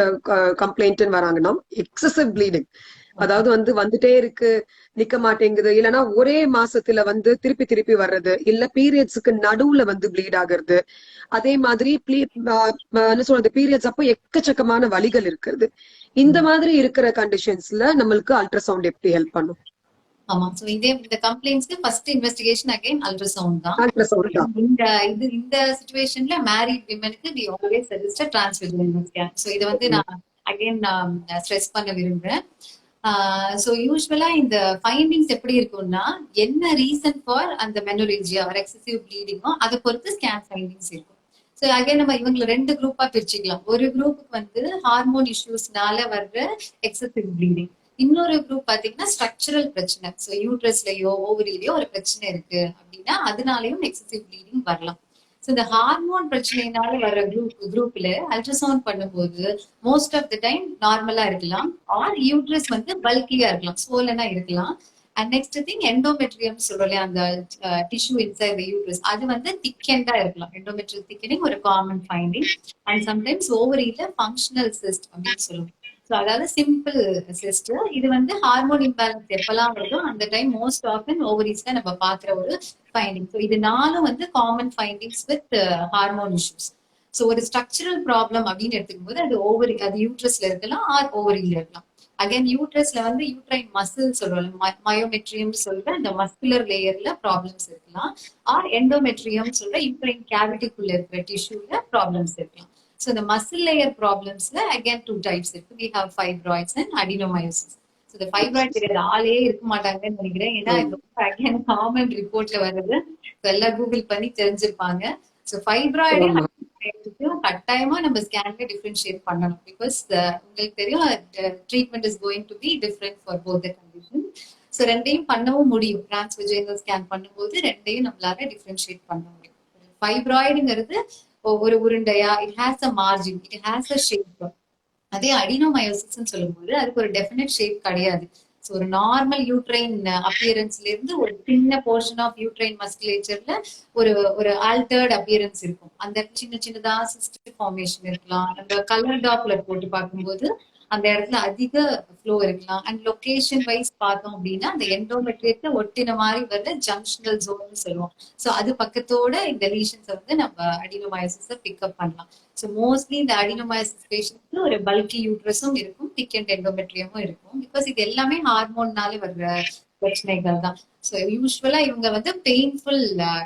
கம்ப்ளைண்ட் வராங்கன்னா எக்ஸசிவ் ப்ளீடிங், அதாவது வந்துட்டே இருக்கு, நிக்க மாட்டேங்குது, இல்லைன்னா ஒரே மாசத்துல திருப்பி திருப்பி வர்றது, இல்ல பீரியட்ஸுக்கு நடுவுல ப்ளீட் ஆகுறது, அதே மாதிரி என்ன சொல்றது பீரியட்ஸ் அப்போ எக்கச்சக்கமான வலிகள் இருக்கிறது. இந்த மாதிரி இருக்கிற கண்டிஷன்ஸ்ல நம்மளுக்கு அல்ட்ராசவுண்ட் எப்படி ஹெல்ப் பண்ணும்? ஆமா, சோ இந்த கம்ப்ளைண்ட்ஸ்க்கு ஃபர்ஸ்ட் இன்வெஸ்டிகேஷன் அகைன் அல்ட்ராசவுண்ட் தான். இந்த சிச்சுவேஷன்ல மேரிட் விமனுக்கு we always suggest a transvaginal scan. So இத வந்து நான் அகைன் ஸ்ட்ரெஸ் பண்ண விரும்புறேன். சோ யூசுவலா இந்த ஃபைண்டிங்ஸ் எப்படி இருக்கும்னா என்ன ரீசன் ஃபார் அந்த மெனோரேஜியா ஆர் எக்ஸசிவ் ப்ளீடிங்கோ அதை பொறுத்து ஸ்கேன் ஃபைண்டிங்ஸ் இருக்கும். சோ அகைன் நம்ம இவங்களை 2 குரூப்பா பிரிச்சுக்கலாம். ஒரு குரூப்புக்கு வந்து ஹார்மோன் இஷ்யூஸ்னால வர்ற எக்ஸசிவ் ப்ளீடிங், இன்னொரு குரூப் பாத்தீங்கன்னா ஸ்ட்ரக்சரல் பிரச்சனை. சோ யூட்ரஸ்லயோ ஓவரிலயோ ஒரு பிரச்சனை இருக்கு அப்படின்னா அதனாலயும் எக்ஸசிவ் ப்ளீடிங் வரலாம். சோ இந்த ஹார்மோன் பிரச்சனையினால வர குரூப்ல அல்ட்ராசவுண்ட் பண்ணும்போது மோஸ்ட் ஆஃப் த டைம் நார்மலா இருக்கலாம், ஆர் யூட்ரஸ் வந்து பல்கியா இருக்கலாம், ஸ்வோலனா இருக்கலாம். அண்ட் நெக்ஸ்ட் திங் எண்டோமெட்ரியம் சொல்றோம், அந்த டிஷ்யூ இன்சைட் த யூட்ரஸ் அது வந்து திக்கெண்டா இருக்கலாம். எண்டோமெட்ரியல் திக்கனிங் ஒரு காமன் ஃபைண்டிங். அண்ட் சம்டைம்ஸ் ஓவரியில ஃபங்க்ஷனல் சிஸ்ட் அப்படின்னு சொல்லுவோம். சோ அதாவது சிம்பிள் சிஸ்ட். இது வந்து ஹார்மோன் இம்பேலன்ஸ் எப்பெல்லாம் வருதோ அந்த டைம் மோஸ்ட் ஆஃபன் ஓவரிஸ்ல நம்ம பாக்குற ஒரு ஃபைண்டிங். ஸோ இது 4 வந்து common findings with hormone issues. So ஒரு ஸ்ட்ரக்சரல் ப்ராப்ளம் அப்படின்னு எடுத்துக்கும் போது அது ஓவரி, அது யூட்ரஸ்ல இருக்கலாம் ஆர் ஓவரியில இருக்கலாம். அகைன் யூட்ரஸ்ல வந்து யூட்ரைன் மசில் சொல்றோம், மயோமெட்ரியம் சொல்ற அந்த மஸ்குலர் லேயர்ல ப்ராப்ளம்ஸ் இருக்கலாம், ஆர் எண்டோமெட்ரியம் சொல்ற யூட்ரைன் கேவிட்டிக்குள்ள இருக்கிற டிஷ்யூல ப்ராப்ளம்ஸ் இருக்கலாம். So the muscle layer problems again 2 types இருக்கு. We have fibroids and adenomyosis. இந்த ஃபைப்ராய்ட் தெரியாத ஆளே இருக்க மாட்டாங்கன்னு நினைக்கிறேன். ஏன்னா இது ரொம்ப அகைன் காமன் ரிப்போர்ட்ல வர்றது. எல்லாம் கூகுள் பண்ணி தெரிஞ்சிருப்பாங்க. ஸோ ஃபைப்ராய்டே ஆமா. கட்டாயமா நம்ம ஸ்கேன்ல டிஃபரன்ஷியேட் பண்ணணும். பிகாஸ் உங்களுக்கு தெரியும் treatment is going to be different for both the condition. So ரெண்டையும் பண்ணவும் முடியும். டிரான்ஸ்வெஜைனல் ஸ்கேன் பண்ணும்போது ரெண்டையும் நம்மளால டிஃபரன்ஷியேட் பண்ண முடியும். ஃபைப்ராய்டுங்கிறது ஒரு உருண்டையா, it has a margin, it has a shape. அதே அடினோமயோசிஸ் சொல்லும்போது அதுக்கு ஒரு டெஃபினட் ஷேப் கிடையாது. ஸோ ஒரு நார்மல் யூட்ரைன் அப்பியரன்ஸ்ல இருந்து ஒரு சின்ன போர்ஷன் ஆஃப் யூட்ரைன் மஸ்குலேச்சர்ல ஒரு ஒரு ஆல்டர்ட் அப்பியரன்ஸ் இருக்கும். அந்த சின்ன சின்னதா சிஸ்டிக் ஃபார்மேஷன் இருக்கலாம். நம்ம கலர் டாப்லர் போட்டு பார்க்கும்போது அந்த இடத்துல அதிக ஃப்ளோ இருக்கலாம். அண்ட் லொகேஷன் வைஸ் பார்த்தோம் அப்படின்னா அந்த எண்டோமெட்ரியத்தை ஒட்டின மாதிரி வர ஜங்ஷனல் ஜோன் சொல்லுவோம். ஸோ அது பக்கத்தோட இந்த லீஷன்ஸை வந்து நம்ம அடினோமயோசிஸை பிக்கப் பண்ணலாம். ஸோ மோஸ்ட்லி இந்த அடினோமயோசிஸ் பேஷண்ட்க்கு ஒரு பல்கி யூட்ரஸும் இருக்கும், திக் அண்ட் எண்டோமெட்ரியமும் இருக்கும். பிகாஸ் இது எல்லாமே ஹார்மோன்னால வர்ற பிரச்சனைகள் தான். ஸோ யூஸ்வலா இவங்க வந்து பெயின்ஃபுல்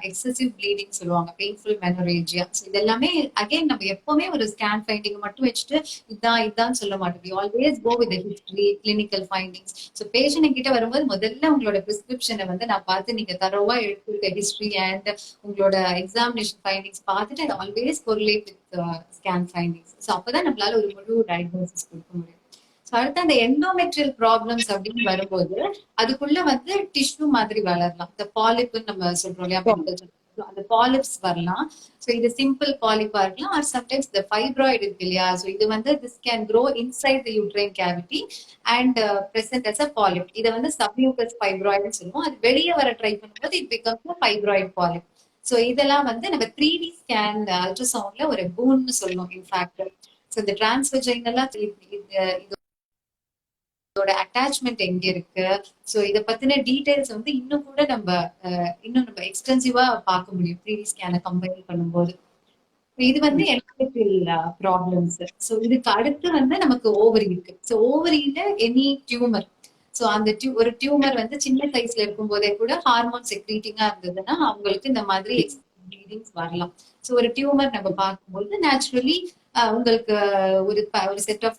எக்ஸசிவ் ப்ளீடிங் சொல்லுவாங்க, பெயின்ஃபுல் மெனோரேஜியா. ஸோ இது எல்லாமே அகைன் நம்ம எப்பவுமே ஒரு ஸ்கேன் ஃபைண்டிங் மட்டும் வச்சுட்டு இதான் சொல்ல மாட்டோம். Always go with history, clinical findings. So patient கிட்ட வரும்போது முதல்ல உங்களோட பிரிஸ்கிரிப்ஷனை வந்து நான் பார்த்து நீங்க தரோவா எடுத்துருக்க ஹிஸ்டரி அண்ட் உங்களோட எக்ஸாமினேஷன் ஃபைண்டிங்ஸ் பார்த்துட்டு always correlate with scan findings. So அப்பதான் நம்மளால ஒரு முழு டயக்னோசிஸ் கொடுக்க முடியும். ஸோ அடுத்து அந்த எண்டோமெட்ரியல் ப்ராப்ளம்ஸ் அப்படின்னு வரும்போது அதுக்குள்ள வந்து டிஷ்யூ மாதிரி வளரலாம். இந்த பாலிப்னு நம்ம சொல்றோம் இல்லையா, அந்த பாலிப்ஸ் வரலாம். ஸோ இது சிம்பிள் பாலிப்பா இருக்கலாம். ஆர் சம்டைம்ஸ் இந்த ஃபைப்ராய்டு இருக்கு இல்லையா, ஸோ இது வந்து this can grow inside the uterine cavity and present as a polyp. இதை வந்து சப்மியூக்கஸ் ஃபைப்ராய்டுன்னு சொல்லுவோம். அது வெளியே வர ட்ரை பண்ணும்போது it becomes fibroid polyp. So இதெல்லாம் வந்து நம்ம 3D ஸ்கேன் அல்ட்ராசவுண்ட்ல ஒரு பூன்னு சொல்லுவோம் இன்ஃபேக்ட். ஸோ இந்த டிரான்ஸ்வெஜைனலா இதோட அட்டாச்மெண்ட் எங்க இருக்கு, சோ இத பத்தின டீடைல்ஸ் வந்து இன்னும் கூட நம்ம எக்ஸ்டென்சிவா பார்க்க முடியும் 3D ஸ்கேனை கம்பைன் பண்ணும்போது. இது வந்து எண்டோமெட்ரியல் ப்ராப்ளம்ஸ். சோ இதுக்கு அடுத்து வந்து நமக்கு ஓவரி இருக்கு. சோ ஓவரியில எனி டியூமர், சோ அந்த ஒரு டியூமர் வந்து சின்ன சைஸ்ல இருக்கும் போதே கூட ஹார்மோன் செக்ரீட்டிங்கா இருந்ததுன்னா அவங்களுக்கு இந்த மாதிரி ப்ளீடிங்ஸ் வரலாம். சோ ஒரு டியூமர் நம்ம பார்க்கும்போது நேச்சுரலி உங்களுக்கு ஒரு செட் ஆஃப்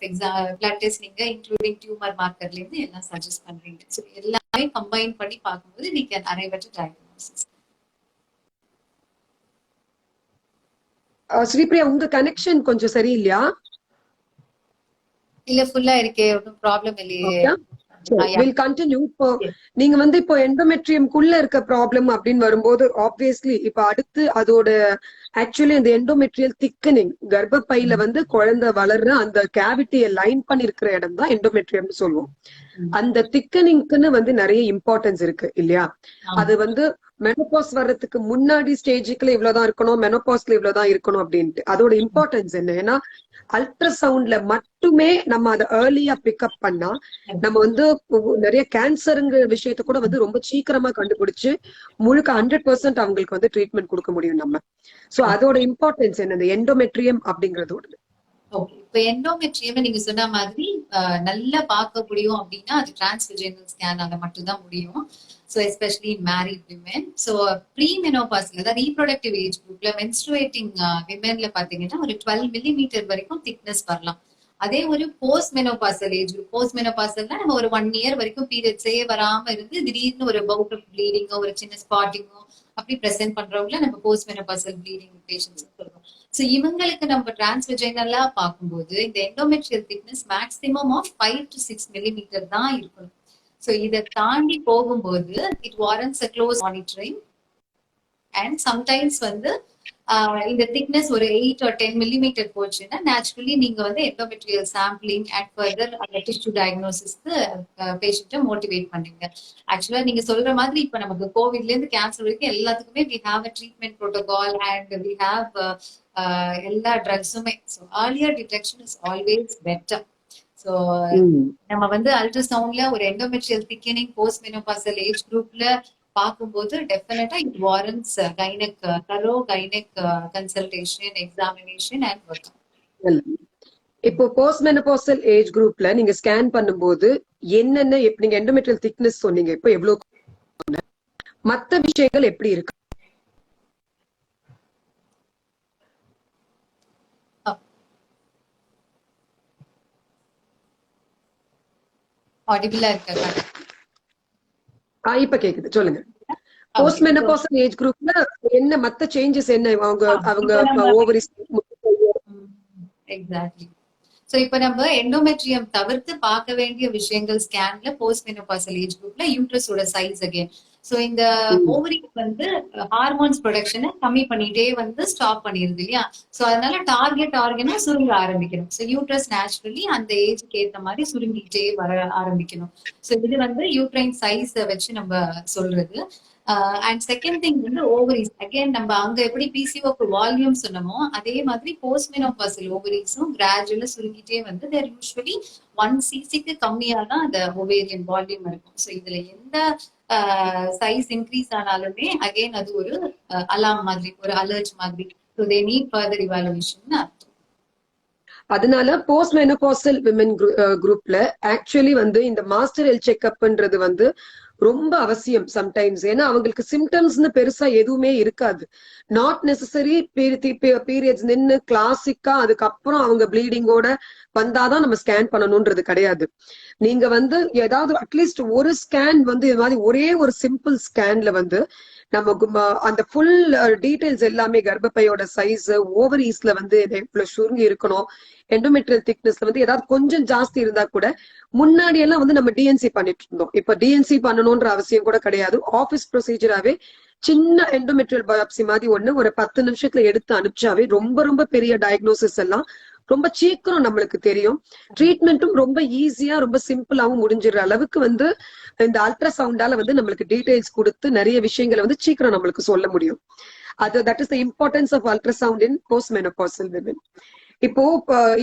பிளட் டெஸ்ட் நீங்க இன்க்ளூடிங் டியூமர் மார்க்கர்ல இருந்து எல்லாம் சஜஸ்ட் பண்றீங்க. சோ எல்லாமே கம்பைன் பண்ணி பார்க்கும்போது we can arrive at a diagnosis. Sripriya, உங்க கனெக்ஷன் கொஞ்சம் சரியில்லையா? இல்ல, ஃபுல்லா இருக்கே, ஒன்றும் ப்ராப்ளம் இல்லையே. Will continue. இப்போ நீங்க வந்து இப்போ எண்டோமெட்ரியம்குள்ள இருக்க ப்ராப்ளம் அப்படின்னு வரும்போது ஆப்வியஸ்லி இப்ப அடுத்து அதோட ஆக்சுவலி இந்த எண்டோமெட்ரியல் திக்கனிங், கர்ப்பப்பையில வந்து குழந்தை வளர்ற அந்த கேவிட்டியை லைன் பண்ணி இருக்கிற இடம் தான் எண்டோமெட்ரியம்னு சொல்லுவோம். அந்த திக்கனிங்க்குன்னு வந்து நிறைய இம்பார்ட்டன்ஸ் இருக்கு இல்லையா? அது வந்து மெனோபாஸ் வர்றதுக்கு முன்னாடி ஸ்டேஜுக்குள்ள இவ்வளவுதான் இருக்கணும், மெனோபாஸ்ல இவ்வளவுதான் இருக்கணும் அப்படின்ட்டு. அதோட இம்பார்ட்டன்ஸ் என்ன? ஏன்னா அல்ட்ராசவுண்ட்ல மட்டுமே நம்ம அதை ஏர்லியா பிக்கப் பண்ணா நம்ம வந்து நிறைய கேன்சருங்கிற விஷயத்த கூட வந்து ரொம்ப சீக்கிரமா கண்டுபிடிச்சு முழுக்க 100% அவங்களுக்கு வந்து ட்ரீட்மெண்ட் கொடுக்க முடியும் நம்ம. சோ அதோட இம்பார்ட்டன்ஸ் என்ன, இந்த எண்டோமெட்ரியம் அப்படிங்கறதோட. ஓகே, இப்ப எண்டோமெட்ரியம் நீங்க சொன்ன மாதிரி நல்லா பார்க்க முடியும் அப்படின்னா அது டிரான்ஸ்வெஜைனல் ஸ்கேனால மட்டும்தான் முடியும். So especially married women. So pre மெனோபாஸ்ல, அதாவது ரீப்ரொடக்டிவ் ஏஜ் குரூப்ல மென்ஸ்ட்ருவேட்டிங் விமென்ல பாத்தீங்கன்னா ஒரு 12 மில்லிமீட்டர் வரைக்கும் திக்னஸ் வரலாம். அதே ஒரு post menopausal age group, post மெனோபாசல்னா நம்ம ஒரு 1 இயர் வரைக்கும் பீரியட்ஸே வராம இருந்து திடீர்னு ஒரு பவுட் ஆஃப் ப்ளீடிங்கோ ஒரு சின்ன ஸ்பாட்டிங்கோ அப்படி பிரசென்ட் பண்றவங்கள நம்ம போஸ்ட் மெனோபாசல் ப்ளீடிங் பேஷன்ஸ் சொல்றோம். சோ இவங்களுக்கு நம்ம டிரான்ஸ்வெஜைனலா பார்க்கும்போது இந்த endometrial thickness maximum of 5 to 6 millimetre தான் இருக்கணும். சோ இதை தாண்டி போகும்போது it warrants a close monitoring. And sometimes வந்து இந்த திக்னஸ் ஒரு 8 or 10 மில்லிமீட்டர் போச்சுன்னா நேச்சுரலி நீங்க வந்து எண்டோமெட்ரியல் சாம்பிளிங் அண்ட் ஃபர்தர் அந்த டிஷ்யூ டயக்னோசிஸ்க்கு பேஷண்ட்டை மோட்டிவேட் பண்ணீங்க. ஆக்சுவலா நீங்க சொல்ற மாதிரி இப்ப நமக்கு கோவிட்ல இருந்து கேன்சர் வரைக்கும் எல்லாத்துக்குமே we have a treatment protocol and we have எல்லா ட்ரக்ஸுமே. So earlier detection is always better. So நம்ம வந்து அல்ட்ராசவுண்ட்ல ஒரு endometrial thickening post menopausal age குரூப்ல பார்க்கும்போது டெஃபினட்டா it warrants gynaec thorough gynaec consultation, examination and work. இப்போ போஸ்ட் மெனோபாசல் ஏஜ் குரூப்ல நீங்க ஸ்கேன் பண்ணும்போது என்னென்ன, நீங்க எண்டோமெட்ரியல் திக்னஸ் சொன்னீங்க, இப்போ எவ்வளவு, மத்த விஷயங்கள் எப்படி இருக்கு? ஆடிபிளா இருக்கா? இப்ப கேக்குது, சொல்லுங்க. Post okay. மெனோபாசல் ஏஜ் குரூப்ல என்ன மத்த சேஞ்சஸ் என்ன அவங்க அவங்க இப்ப நம்ம ஓவரிஸ்? எக்ஸாக்ட்லி. சோ இப்ப நம்ம எண்டோமெட்ரியம் தவிர்த்து பார்க்க வேண்டிய விஷயங்கள் ஸ்கேன்ல போஸ்ட் மெனோபாசல் ஏஜ் குரூப்ல யூட்ரஸோட சைஸ் அகைன். சோ இந்த ஓவரி வந்து ஹார்மோன்ஸ் ப்ரொடக்ஷனை கம்மி பண்ணிட்டே வந்து ஸ்டாப் பண்ணிருது இல்லையா? சோ அதனால டார்கெட் ஆர்கனா சுருங்க ஆரம்பிக்கணும். சோ யூட்ரஸ் நேச்சுரலி அந்த ஏஜ்க்கு ஏத்த மாதிரி சுருங்கிட்டே வர ஆரம்பிக்கணும். சோ இது வந்து யூட்ரைன் சைஸ வச்சு நம்ம சொல்றது. அண்ட் செகண்ட் திங் வந்து ஓவரிஸ் அகைன் நம்ம அங்க எப்படி பிசிஓக்கு வால்யூம் சொன்னமோ அதே மாதிரி போஸ்ட் மெனோபாசல் ஓவரிஸும் கிராஜுவலா சுருங்கிட்டே வந்து தேர் யூஸ்வலி 1 cc கம்மியா தான் அந்த ஓவேரியன் வால்யூம் இருக்கும். ஸோ இதுல எந்த சைஸ் இன்க்ரீஸ் ஆனாலுமே அகைன் அது ஒரு அலாம் மாதிரி, ஒரு அலர்ட் மாதிரி. So they need further evaluation அர்த்தம். அதனால போஸ்ட் மெனோபாசல் விமன் குரூப்ல ஆக்சுவலி வந்து இந்த மாஸ்டர் ஹெல்த் செக்அப்ன்றது வந்து ரொம்ப அவசியம் சம்டைம்ஸ். ஏன்னா அவங்களுக்கு சிம்டம்ஸ்னு பெருசா எதுவுமே இருக்காது. நாட் நெசசரி பீரியட்ஸ் நின்னு கிளாசிக்கா அதுக்கப்புறம் அவங்க ப்ளீடிங்கோட வந்தாதான் நம்ம ஸ்கேன் பண்ணணும்ன்றது கிடையாது. நீங்க வந்து ஏதாவது அட்லீஸ்ட் ஒரு ஸ்கேன் வந்து இது மாதிரி ஒரே ஒரு சிம்பிள் ஸ்கேன்ல வந்து நம்ம அந்த ஃபுல் டீடைல்ஸ் எல்லாமே கர்ப்பப்பையோட சைஸ், ஓவரீஸ்ல வந்து எவ்வளவு சுருங்கி இருக்கணும், எண்டோமெட்ரியல் திக்னஸ்ல வந்து ஏதாவது கொஞ்சம் ஜாஸ்தி இருந்தா கூட முன்னாடி எல்லாம் வந்து நம்ம டிஎன்சி பண்ணிட்டு இருந்தோம். இப்ப டிஎன்சி பண்ணணும்ன்ற அவசியம் கூட கிடையாது. ஆபீஸ் ப்ரொசீஜராவே சின்ன எண்டோமெட்ரியல் பயாப்சி மாதிரி ஒண்ணு ஒரு 10 நிமிஷத்துல எடுத்து அனுப்பிச்சாவே ரொம்ப ரொம்ப பெரிய டயக்னோசிஸ் எல்லாம் ரொம்ப சீக்கிரம் நம்மளுக்கு தெரியும். ட்ரீட்மெண்ட்டும் ரொம்ப ஈஸியா ரொம்ப சிம்பிளாவும் முடிஞ்சிடுற அளவுக்கு வந்து இந்த அல்ட்ராசவுண்டால வந்து நம்மளுக்கு டீடைல்ஸ் கொடுத்து நிறைய விஷயங்களை வந்து சீக்கிரம் நம்மளுக்கு சொல்ல முடியும். அது that is the importance of ultrasound in post menopausal women. இப்போ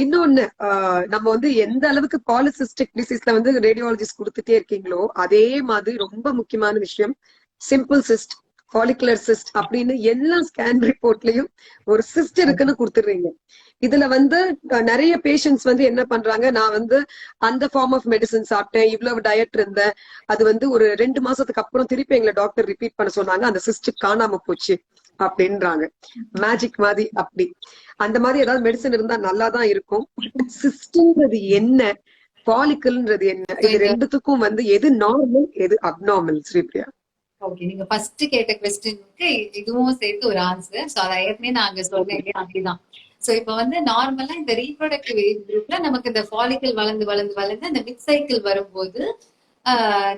இன்னொன்னு நம்ம வந்து எந்த அளவுக்கு பாலிசிஸ்டிக் டிசீஸ்ல வந்து ரேடியாலஜிஸ்ட் கொடுத்துட்டே இருக்கீங்களோ அதே மாதிரி ரொம்ப முக்கியமான விஷயம் சிம்பிள் சிஸ்ட், ஃபாலிகுலர் சிஸ்ட் அப்படின்னு எல்லா ஸ்கேன் ரிப்போர்ட்லயும் ஒரு சிஸ்ட் இருக்குன்னு கொடுத்துடுறீங்க. இதுல வந்து நிறைய பேஷண்ட்ஸ் வந்து என்ன பண்றாங்க, நான் வந்து அந்த ஃபார்ம் ஆஃப் மெடிசன் சாப்பிட்டேன், இவ்வளவு டயட் இருந்தேன், அது வந்து ஒரு 2 மாசத்துக்கு அப்புறம் திருப்பி எங்களை டாக்டர் ரிப்பீட் பண்ண சொன்னாங்க, அந்த சிஸ்ட் காணாம போச்சு அப்படின்றாங்க. மேஜிக் மாதிரி அப்படி. அந்த மாதிரி ஏதாவது மெடிசன் இருந்தா நல்லாதான் இருக்கும். சிஸ்ட்ன்றது என்ன, ஃபாலிக்கல்ன்றது என்ன, இது ரெண்டுத்துக்கும் வந்து எது நார்மல் எது அப்நார்மல் ஸ்ரீபிரியா? ஓகே, நீங்க ஃபர்ஸ்ட் கேட்ட கொஸ்டினுக்கு இதுவும் சேர்த்து ஒரு ஆன்சர். சோ அதை ஏற்கனவே நான் அங்க சொன்னேன் இல்லையா, அப்படிதான். சோ இப்ப வந்து நார்மலா இந்த ரீப்ரொடக்டிவ் ஏஜ் குரூப்ல நமக்கு இந்த ஃபாலிக்கல் வளர்ந்து வளர்ந்து வளர்ந்து அந்த மிட் சைக்கிள் வரும்போது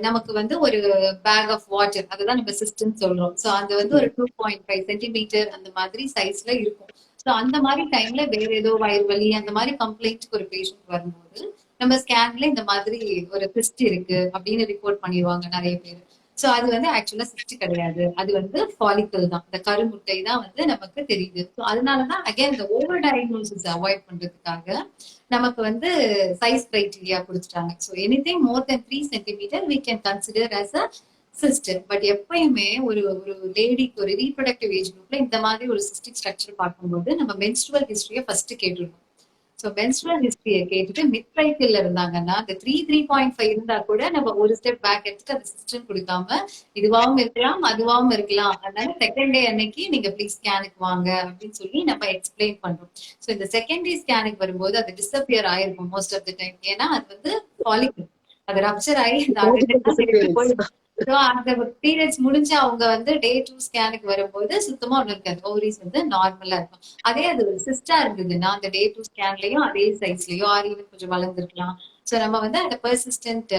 நமக்கு வந்து ஒரு பேக் ஆஃப் வாட்டர், அதுதான் நம்ம சிஸ்டம் சொல்றோம். சோ அது வந்து ஒரு 2.5 சென்டிமீட்டர் அந்த மாதிரி சைஸ்ல இருக்கும். சோ அந்த மாதிரி டைம்ல வேற ஏதோ வயிறு வலி அந்த மாதிரி கம்ப்ளைண்ட்க்கு ஒரு பேஷண்ட் வரும்போது நம்ம ஸ்கேன்ல இந்த மாதிரி ஒரு சிஸ்ட் இருக்கு அப்படின்னு ரிப்போர்ட் பண்ணிடுவாங்க நிறைய பேர். சோ அது வந்து ஆக்சுவலா சிஸ்ட் கிடையாது, அது வந்து ஃபாலிக்கல் தான், இந்த கருமுட்டை தான் வந்து நமக்கு தெரியுது. ஸோ அதனாலதான் அகைன் இந்த ஓவர் டயக்னோசிஸ் அவாய்ட் பண்றதுக்காக நமக்கு வந்து சைஸ் கிரைட்டீரியா கொடுத்துட்டாங்க. So anything more then 3 centimetre we can consider as a cyst. But எப்பயுமே ஒரு ஒரு லேடிக்கு ஒரு ரீப்ரொடக்டிவ் ஏஜ் குரூப்ல இந்த மாதிரி ஒரு சிஸ்டிக் ஸ்ட்ரக்சர் பார்க்கும்போது நம்ம மென்ஸ்ட்ருவல் ஹிஸ்டரியை ஃபர்ஸ்ட் கேட்டுருக்கோம். சோ மென்ஸ்ட்ருவல் ஹிஸ்டரியை கேட்டுட்டு மிட் சைக்கிள்ல இருந்தாங்கன்னா அந்த 3.5 இருந்தா கூட நம்ம ஒரு ஸ்டெப் பேக் எடுத்துட்டு அந்த சிஸ்டம் கொடுக்காம இதுவாவும் இருக்கலாம் அதுவாவும் இருக்கலாம், அதனால செகண்ட் டே அன்னைக்கு நீங்க ப்ளீஸ் ஸ்கேனுக்கு வாங்க அப்படின்னு சொல்லி நம்ம எக்ஸ்பிளைன் பண்றோம். சோ இந்த செகண்ட் டே ஸ்கேனுக்கு வரும்போது அது டிஸப்பியர் ஆயிருக்கும் மோஸ்ட் ஆஃப் த டைம். ஏன்னா அது வந்து ஃபாலிக்கல், அது ரப்சர் ஆகி போயிடும். ஸோ அந்த பீரியட்ஸ் முடிஞ்சு அவங்க வந்து டே 2 ஸ்கேனுக்கு வரும்போது சுத்தமா ஒண்ணு இருக்காது, ஓவரிஸ் வந்து நார்மலா இருக்கும். அதே அது ஒரு சிஸ்டா இருந்ததுன்னா அந்த டே 2 ஸ்கேன்லயும் அதே சைஸ்லயோ ஆர் ஈவன் கொஞ்சம் வளர்ந்துருக்கலாம். சோ நம்ம வந்து அந்த பெர்சிஸ்டன்ட்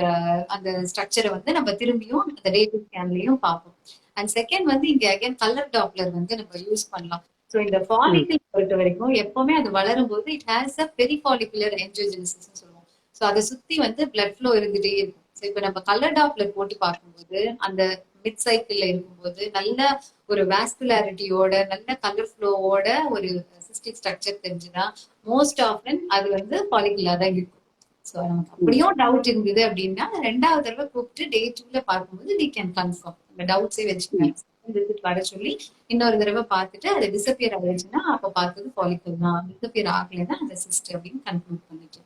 அந்த ஸ்ட்ரக்சரை வந்து நம்ம திரும்பியும் அந்த டே 2 ஸ்கேன்லயும் பார்ப்போம். அண்ட் செகண்ட் வந்து இங்க அகைன் கலர் டாப்லர் வந்து நம்ம யூஸ் பண்ணலாம். சோ இந்த ஃபாலிக்கல் பொறுத்த வரைக்கும் எப்பவுமே அது வளரும் போது இட் ஹேஸ் அ பெரிஃபாலிகுலர் என்ஜியோஜெனிசிஸ் சொல்லுவோம். சோ அதை சுத்தி வந்து பிளட் ஃப்ளோ இருந்துட்டே இருக்கும். இப்ப நம்ம கலர் டாப்லர் போட்டு பார்க்கும்போது அந்த மிட் சைக்கிள்ல இருக்கும்போது நல்ல ஒரு வாஸ்குலாரிட்டியோட நல்ல கலர் ஃப்ளோவோட ஒரு சிஸ்டிக் ஸ்ட்ரக்சர் தெரிஞ்சுன்னா மோஸ்ட் ஆஃபன் அது வந்து ஃபாலிகுலா தான் இருக்கும். சோ நமக்கு அப்படியும் டவுட் இருந்தது அப்படின்னா 2வது தடவை கூப்பிட்டு டே 2ல பார்க்கும்போது we can confirm அந்த டவுட்ஸே வச்சுக்கலாம் வர சொல்லி இன்னொரு தடவை பார்த்துட்டு அது டிசப்பியர் ஆயிடுச்சுன்னா அப்ப பார்த்தது ஃபாலிக்கல் தான், டிசப்பியர் ஆகலைன்னா அந்த சிஸ்ட் அப்படின்னு கன்க்ளூட் பண்ணிட்டு.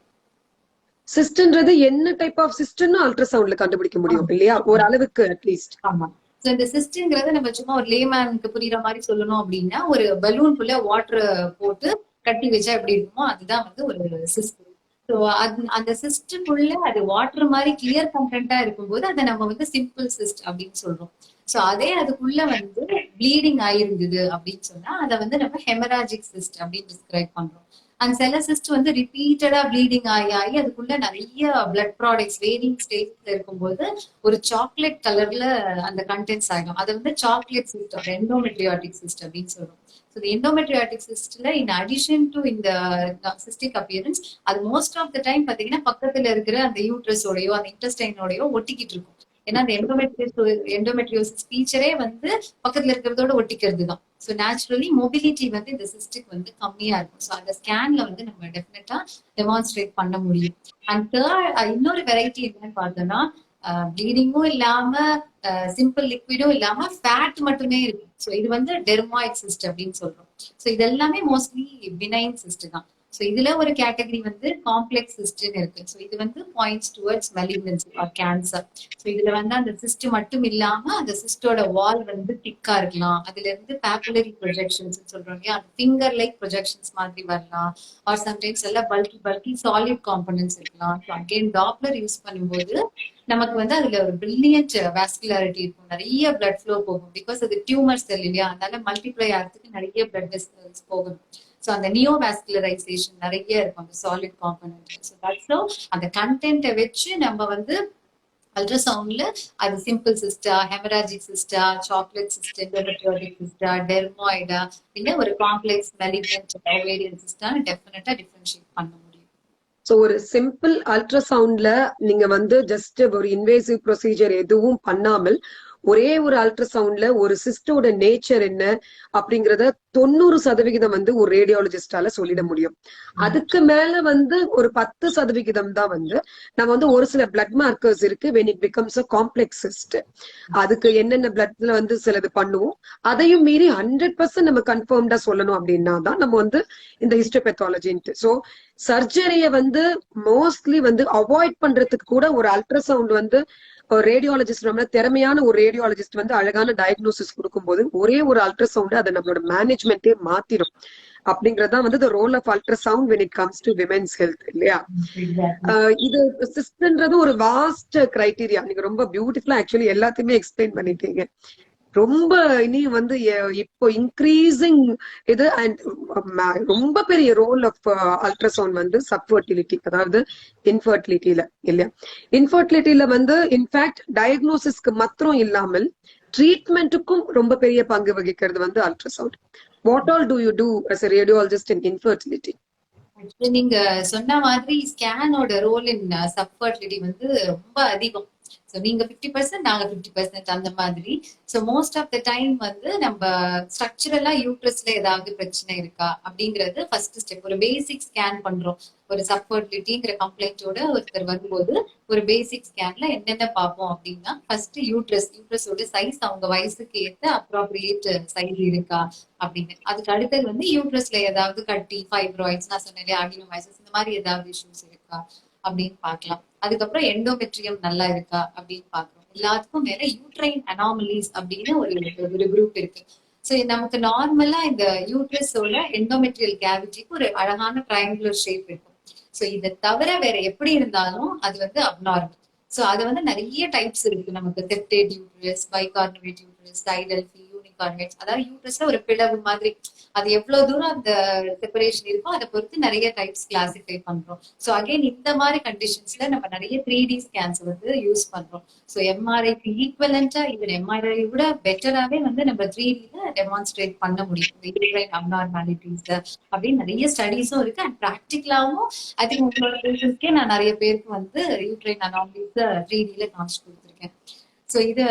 சிஸ்ட்ன்றது என்ன டைப் ஆஃப் சிஸ்ட்னு அல்ட்ராசவுண்ட்ல கண்டுபிடிக்க முடியும் இல்லையா, ஒரு அளவுக்கு அட்லீஸ்ட். ஆமா. சோ இந்த சிஸ்ட்ங்கிறது நம்ம சும்மா ஒரு லேமேனுக்கு புரியுற மாதிரி சொல்லணும் அப்படின்னா ஒரு பலூன் குள்ள வாட்டர் போட்டு கட்டி வச்சா எப்படி இருக்குமோ அதுதான் வந்து ஒரு சிஸ்ட். ஸோ அந்த சிஸ்டுக்குள்ள அது வாட்டர் மாதிரி கிளியர் கண்டென்ட்டா இருக்கும்போது அதை நம்ம வந்து சிம்பிள் சிஸ்ட் அப்படின்னு சொல்றோம். ஸோ அதே அதுக்குள்ள வந்து ப்ளீடிங் ஆயிருந்தது அப்படின்னு சொன்னா அதை வந்து நம்ம ஹெமராஜிக் சிஸ்ட் அப்படின்னு டிஸ்கிரைப் பண்றோம். அந்த சில சிஸ்ட் வந்து ரிப்பீட்டடா ப்ளீடிங் ஆகி ஆகி அதுக்குள்ள நிறைய பிளட் ப்ராடக்ட்ஸ் வேரிங் ஸ்டேஜ்ல இருக்கும்போது ஒரு சாக்லேட் கலர்ல அந்த கண்டென்ட்ஸ் ஆகிடும். அதை வந்து சாக்லேட் சிஸ்டம் எண்டோமெட்ரியாட்டிக் சிஸ்ட் அப்படின்னு சொல்றோம். ஸோ இந்த எண்டோமெட்ரியாட்டிக் சிஸ்ட்ல இன் அடிஷன் டு இந்த சிஸ்டிக் அப்பியரன்ஸ் அது மோஸ்ட் ஆஃப் த டைம் பாத்தீங்கன்னா பக்கத்துல இருக்கிற அந்த யூட்ரஸோடயோ அந்த இன்டெஸ்டைனோடயோ ஒட்டிக்கிட்டு இருக்கும். ஏன்னா அந்த எண்டோமெட்ரியோசிஸ் ஃபீச்சரே வந்து பக்கத்துல இருக்கிறதோட ஒட்டிக்கிறது தான். ஸோ நேச்சுரலி மொபிலிட்டி வந்து இந்த சிஸ்டிக் வந்து கம்மியா இருக்கும். ஸோ அந்த ஸ்கேன்ல வந்து நம்ம டெஃபினட்டா டெமான்ஸ்ட்ரேட் பண்ண முடியும். அண்ட் தேர்ட் இன்னொரு வெரைட்டி என்னன்னு பார்த்தோம்னா ப்ளீடிங்கும் இல்லாம சிம்பிள் லிக்விடும் இல்லாம ஃபேட் மட்டுமே இருக்கு. ஸோ இது வந்து டெர்மாய்ட் சிஸ்ட் அப்படின்னு சொல்றோம். ஸோ இது எல்லாமே மோஸ்ட்லி பினைன் சிஸ்ட் தான். ஸோ இதுல ஒரு கேட்டகரி வந்து காம்ப்ளெக்ஸ் சிஸ்ட்னு இருக்கு. ஸோ இது வந்து points towards malignancy or cancer. So இதுல வந்து அந்த சிஸ்ட் மட்டும் இல்லாம அந்த சிஸ்டோட வால் வந்து திக்கா இருக்கலாம். அதுல இருந்து பேப்புலரி ப்ரொஜெக்ஷன்ஸ் சொல்றோம் இல்லையா, அந்த ஃபிங்கர் லைக் ப்ரொஜெக்ஷன்ஸ் மாதிரி வரலாம். ஆர் சம்டைம்ஸ் எல்லாம் பல்கி சாலிட் காம்பனன்ட்ஸ் இருக்கலாம். ஸோ அகெயின் டாப்லர் யூஸ் பண்ணும்போது நமக்கு வந்து அதுல ஒரு பிரில்லியன்ட் வாஸ்குலாரிட்டி இருக்கும், நிறைய பிளட் ஃப்ளோ போகும். பிகாஸ் அது டியூமர் செல் இல்லையா, அதனால மல்டிப்ளை ஆகிறதுக்கு நிறைய பிளட் வெசல்ஸ் போகும். ஸோ அந்த நியோ வாஸ்குலரைசேஷன் நிறைய இருக்கும் அந்த சாலிட் காம்பனன்ட். ஸோ தட்ஸ் அந்த கண்டென்ட்டை வச்சு நம்ம வந்து அல்ட்ராசவுண்ட்ல அது simple Sista, haemorrhagic Sista, chocolate cyst, endometriotic Sista, டெர்மாய்டா, இல்ல ஒரு காம்ப்ளெக்ஸ் மெலிக்னன்ட் ஓவேரியன் சிஸ்டான்னு டெஃபினட்டா டிஃபரன்ஷியேட் பண்ண முடியும். ஸோ ஒரு சிம்பிள் அல்ட்ராசவுண்ட்ல நீங்க வந்து ஜஸ்ட் ஒரு இன்வேசிவ் ப்ரொசீஜர் எதுவும் பண்ணாமல் ஒரே ஒரு அல்ட்ராசவுண்ட்ல ஒரு சிஸ்டோட நேச்சர் என்ன அப்படிங்கறத 90% வந்து ஒரு ரேடியாலஜிஸ்டால சொல்லிட முடியும். அதுக்கு மேல வந்து ஒரு 10% தான் வந்து நம்ம வந்து ஒரு சில பிளட் மார்க்கர்ஸ் இருக்கு when it becomes a complex cyst. அதுக்கு என்னென்ன பிளட்ல வந்து சிலது பண்ணுவோம், அதையும் மீறி 100% நம்ம கன்ஃபார்ம்டா சொல்லணும் அப்படின்னா தான் நம்ம வந்து இந்த ஹிஸ்டோபெத்தாலஜின்ட்டு. ஸோ சர்ஜரிய வந்து மோஸ்ட்லி வந்து அவாய்ட் பண்றதுக்கு கூட ஒரு அல்ட்ராசவுண்ட் வந்து ரேடியாலஜிஸ்ட் நம்ம திறமையான ஒரு ரேடியாலஜிஸ்ட் வந்து அழகான டயக்னோசிஸ் கொடுக்கும்போது ஒரே ஒரு அல்ட்ராசவுண்ட் அதை நம்மளோட மேனேஜ்மெண்டே மாத்திடும். அப்படிங்கறதுதான் வந்து the role of ultrasound when it comes to women's health இல்லையா. இது சிஸ்டன்றது ஒரு வாஸ்ட் கிரைட்டீரியா. நீங்க ரொம்ப பியூட்டிஃபுல்லா ஆக்சுவலி எல்லாத்தையுமே எக்ஸ்பிளைன் பண்ணிட்டீங்க. ரொம்ப இனி வந்து இப்போ இன்க்ரீசிங் இது அண்ட் ரொம்ப பெரிய ரோல் ஆஃப் அல்ட்ராசவுண்ட் வந்து சப்ஃபர்டிலிட்டி, அதாவது இன்ஃபர்டிலிட்டியில இல்லையா. இன்ஃபர்டிலிட்டியில வந்து இன்ஃபேக்ட் டயக்னோசிஸ்க்கு மாத்திரம் இல்லாமல் ட்ரீட்மெண்ட்டுக்கும் ரொம்ப பெரிய பங்கு வகிக்கிறது வந்து ultrasound. What all do you do as a radiologist in infertility? நீங்க சொன்ன மாதிரி ஸ்கேனோட ரோல் இன் சப்ஃபர்டிலிட்டி வந்து ரொம்ப அதிகம். ஸோ நீங்க 50%, நாங்க 50% அந்த மாதிரி. So most of the time வந்து நம்ம ஸ்ட்ரக்சரலா யூட்ரஸ்ல ஏதாவது பிரச்சனை இருக்கா அப்படிங்கிறது ஃபர்ஸ்ட் ஸ்டெப். ஒரு பேசிக் ஸ்கேன் பண்றோம். ஒரு சப்ஃபர்டிலிட்டிங்கிற கம்ப்ளைண்டோட ஒருத்தர் வரும்போது ஒரு பேசிக் ஸ்கேன்ல என்னென்ன பார்ப்போம் அப்படின்னா, ஃபர்ஸ்ட் யூட்ரஸோட சைஸ் அவங்க வயசுக்கு ஏற்ற அப்ராப்ரியேட் சைஸ் இருக்கா அப்படின்னு. அதுக்கு அடுத்தது வந்து யூட்ரஸ்ல ஏதாவது கட்டி, ஃபைப்ராய்ட்ஸ், நான் சொன்னேன் அடினோமைசிஸ், இந்த மாதிரி ஏதாவது இஷ்யூஸ் இருக்கா அப்படின்னு பார்க்கலாம். அதுக்கப்புறம் எண்டோமெட்ரியம் நல்லா இருக்கா அப்படின்னு பாக்குறோம். எல்லாத்துக்கும் மேல யூட்ரைன் அனாமலிஸ் அப்படின்னு ஒரு குரூப் இருக்கு. சோ நமக்கு நார்மலா இந்த யூட்ரஸோட எண்டோமெட்ரியல் கேவிட்டிக்கு ஒரு அழகான ட்ரையாங்குலர் ஷேப் இருக்கும். சோ இதை தவிர வேற எப்படி இருந்தாலும் அது வந்து அப்நார்மல். சோ அது வந்து நிறைய டைப்ஸ் இருக்கு நமக்கு. செப்டேட் யூட்ரஸ், பைகார்னவேட் யூட்ரஸ், டைடல்ஃபி, யூனிகார்னவேட்ஸ், அதாவது யூட்ரஸ்ல ஒரு பிளவு மாதிரி. அது எவ்வளவு தூரம் அந்த செப்பரேஷன் இருக்கோ அதை பொறுத்து நிறைய டைப்ஸ் கிளாசிஃபை பண்றோம். ஸோ அகைன் இந்த மாதிரி கண்டிஷன்ஸ்ல நம்ம நிறைய 3D ஸ்கேன்ஸ் வந்து யூஸ் பண்றோம். ஸோ எம்ஆர்ஐக்கு ஈக்குவலண்டா ஈவன் எம்ஆர்ஐ விட பெட்டராவே வந்து நம்ம 3Dல டெமான்ஸ்ட்ரேட் பண்ண முடியும் யூட்ரைன் அப்நார்மாலிட்டிஸ் அப்படின்னு நிறைய ஸ்டடீஸும் இருக்கு. அண்ட் ப்ராக்டிகலாவும் ஐ திங்க் உங்களோட பேஷண்ட்ஸ்க்கே நான் நிறைய பேருக்கு வந்து யூட்ரைன் அனாமலிஸ் 3Dல காமிச்சு கொடுத்துருக்கேன். ஸோ இது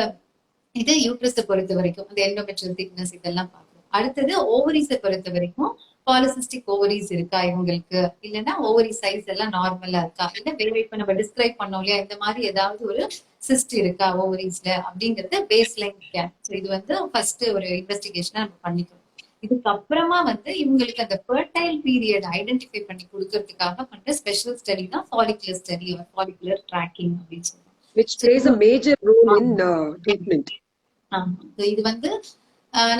யூட்ரஸை பொறுத்த வரைக்கும் அந்த எண்டோமெட்ரியல் திக்னஸ் இதெல்லாம் பார்க்கணும். அடுத்தது ஓவரிஸை பொறுத்த வரைக்கும் பாலிசிஸ்டிக் ஓவரிஸ் இருக்கா இவங்களுக்கு, இல்லைன்னா ஓவரி சைஸ் எல்லாம் நார்மலா இருக்கா, இல்ல வேற இப்ப நம்ம டிஸ்கிரைப் பண்ணோம் இல்லையா இந்த மாதிரி ஏதாவது ஒரு சிஸ்ட் இருக்கா ஓவரிஸ்ல அப்படிங்கறது பேஸ் லைன் ஸ்கேன். ஸோ இது வந்து ஃபர்ஸ்ட் ஒரு இன்வெஸ்டிகேஷனா நம்ம பண்ணிக்கணும். இதுக்கப்புறமா வந்து இவங்களுக்கு அந்த ஃபர்டைல் பீரியட் ஐடென்டிஃபை பண்ணி கொடுக்கறதுக்காக பண்ற ஸ்பெஷல் ஸ்டடி தான் follicular study R follicular tracking அப்படின்னு சொல்றோம். Which plays a major role in treatment. இது வந்து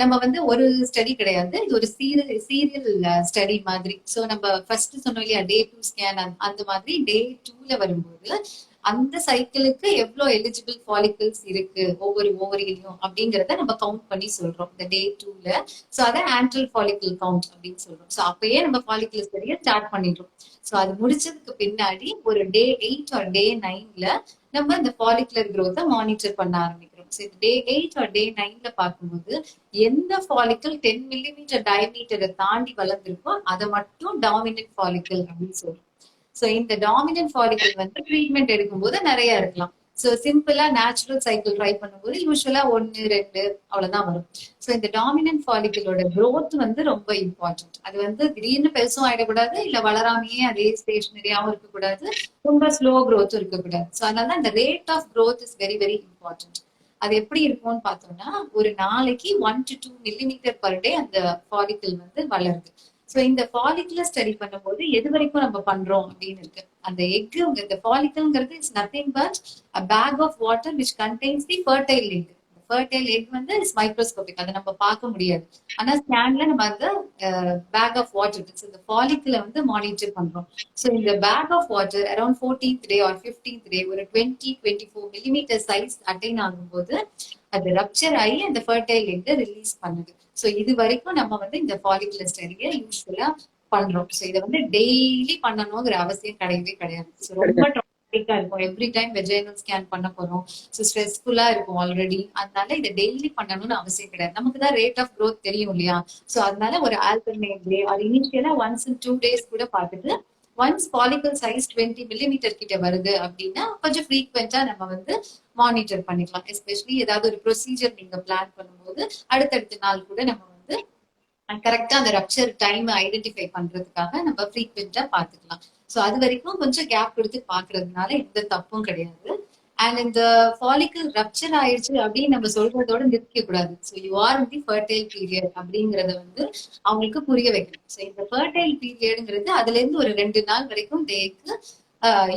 நம்ம வந்து ஒரு ஸ்டடி கிடையாது, இது ஒரு சீரியல் ஸ்டடி மாதிரி. சோ நம்ம ஃபர்ஸ்ட் சொன்னோம் இல்லையா டே 2 ஸ்கேன், அந்த மாதிரி டே 2ல வரும்போது அந்த சைக்கிளுக்கு எவ்வளவு எலிஜிபிள் ஃபாலிகல்ஸ் இருக்கு ஒவ்வொரு ஓவரியிலையும் அப்படிங்கறத நம்ம கவுண்ட் பண்ணி சொல்றோம் இந்த டே 2ல. சோ அதை ஆன்ட்ரல் ஃபாலிகல் கவுண்ட் அப்படின்னு சொல்றோம். சோ அப்பயே நம்ம ஃபாலிகல் ஸ்டடியை ஸ்டார்ட் பண்ணிடுறோம். சோ அது முடிச்சதுக்கு பின்னாடி ஒரு டே 8 ஆர் டே 9ல நம்ம இந்த ஃபாலிகுலர் growth மானிட்டர் பண்ண ஆரம்பிக்கிறோம். சோ டே 8 ஆர் டே 9ல பார்க்கும்போது எந்த ஃபாலிக்கல் 10 மில்லிமீட்டர் டயமீட்டரை தாண்டி வளர்ந்துருக்கோ அதை மட்டும் டாமினன்ட் ஃபாலிக்கல் அப்படின்னு சொல்றோம். சோ இந்த டாமினன்ட் ஃபாலிக்கல் வந்து ட்ரீட்மெண்ட் எடுக்கும்போது நிறைய இருக்கலாம். சோ சிம்பிளா நேச்சுரல் சைக்கிள் ட்ரை பண்ணும்போது யூஸ்வலா 1 2 அவ்வளவுதான் வரும். சோ இந்த டாமினன்ட் ஃபாலிக்கலோட growth வந்து ரொம்ப இம்பார்ட்டன்ட். அது வந்து திடீர்னு பெருசும் ஆயிடக்கூடாது, இல்ல வளராமையே அதே ஸ்டேஷனரியாவும் இருக்கக்கூடாது, ரொம்ப ஸ்லோ growth இருக்கக்கூடாது. சோ அதனால இந்த rate of growth is very very important. அது எப்படி இருக்கும்னு பார்த்தோம்னா ஒரு நாளைக்கு 1 to 2 மில்லிமீட்டர் பர் டே அந்த ஃபாலிக்கல் வந்து வளருது. சோ இந்த ஃபாலிகுலர் ஸ்டடி பண்ணும்போது எது வரைக்கும் நம்ம பண்றோம் அப்படின்னு இருக்கு. அந்த எக், இந்த ஃபாலிக்கல்ங்கிறது is nothing but a bag of water which contains the fertile egg. Fertile egg வந்து இஸ் மைக்ரோஸ்கோபிக், அதை நம்ம பார்க்க முடியாது. ஆனா ஸ்கேன்ல நம்ம அந்த பேக் ஆஃப் வாட்டர், இந்த ஃபாலிக்கல வந்து மானிட்டர் பண்றோம். ஸோ இந்த bag of water around 14th day or 15th day ஒரு 20-24 மில்லிமீட்டர் சைஸ் அட்டைன் ஆகும்போது அது ரப்சர் ஆகி அந்த ஃபர்டைல் எக் ரிலீஸ் பண்ணுது. ஸோ இது வரைக்கும் நம்ம வந்து இந்த ஃபாலிகுலர் ஸ்டடியை யூஸ்ஃபுல்லா பண்றோம். ஸோ இதை வந்து டெய்லி பண்ணணுங்கிற அவசியம் கிடையவே கிடையாது. ஸோ ரொம்ப இருக்கும். எவ்ரி டைம் வெஜைனல் ஸ்கேன் பண்ண போறோம். ஸோ ஸ்ட்ரெஸ்ஃபுல்லா இருக்கும் ஆல்ரெடி. அதனால இதை டெய்லி பண்ணணும்னு அவசியம் கிடையாது. நமக்கு தான் ரேட் ஆஃப் growth தெரியும் இல்லையா. ஸோ அதனால ஒரு ஆல்டர்னேட் டே அது இனிஷியலா ஒன்ஸ் இன் 2 days கூட பார்த்துட்டு ஒன்ஸ் ஃபாலிகல் சைஸ் 20 மில்லிமீட்டர் கிட்ட வருது அப்படின்னா கொஞ்சம் ஃப்ரீக்வெண்டா நம்ம வந்து மானிட்டர் பண்ணிக்கலாம். எஸ்பெஷலி ஏதாவது ஒரு ப்ரொசீஜர் நீங்க பிளான் பண்ணும்போது அடுத்தடுத்த நாள் கூட நம்ம வந்து கரெக்டா அந்த ரப்சர் டைம் ஐடென்டிஃபை பண்றதுக்காக நம்ம ஃப்ரீக்வெண்டா பாத்துக்கலாம். சோ அது வரைக்கும் கொஞ்சம் கேப் எடுத்து பாக்குறதுனால எந்த தப்பும் கிடையாது. அண்ட் இந்த ஃபாலிக்கல் ரப்சர் ஆயிடுச்சு அப்படின்னு நம்ம சொல்றதோட நிற்க கூடாது. So you are in the fertile period அப்படிங்கறத வந்து அவங்களுக்கு புரிய வைக்கணும். ஸோ இந்த ஃபர்டைல் பீரியடுங்கிறது அதுல இருந்து ஒரு 2 நாள் வரைக்கும் டேக்கு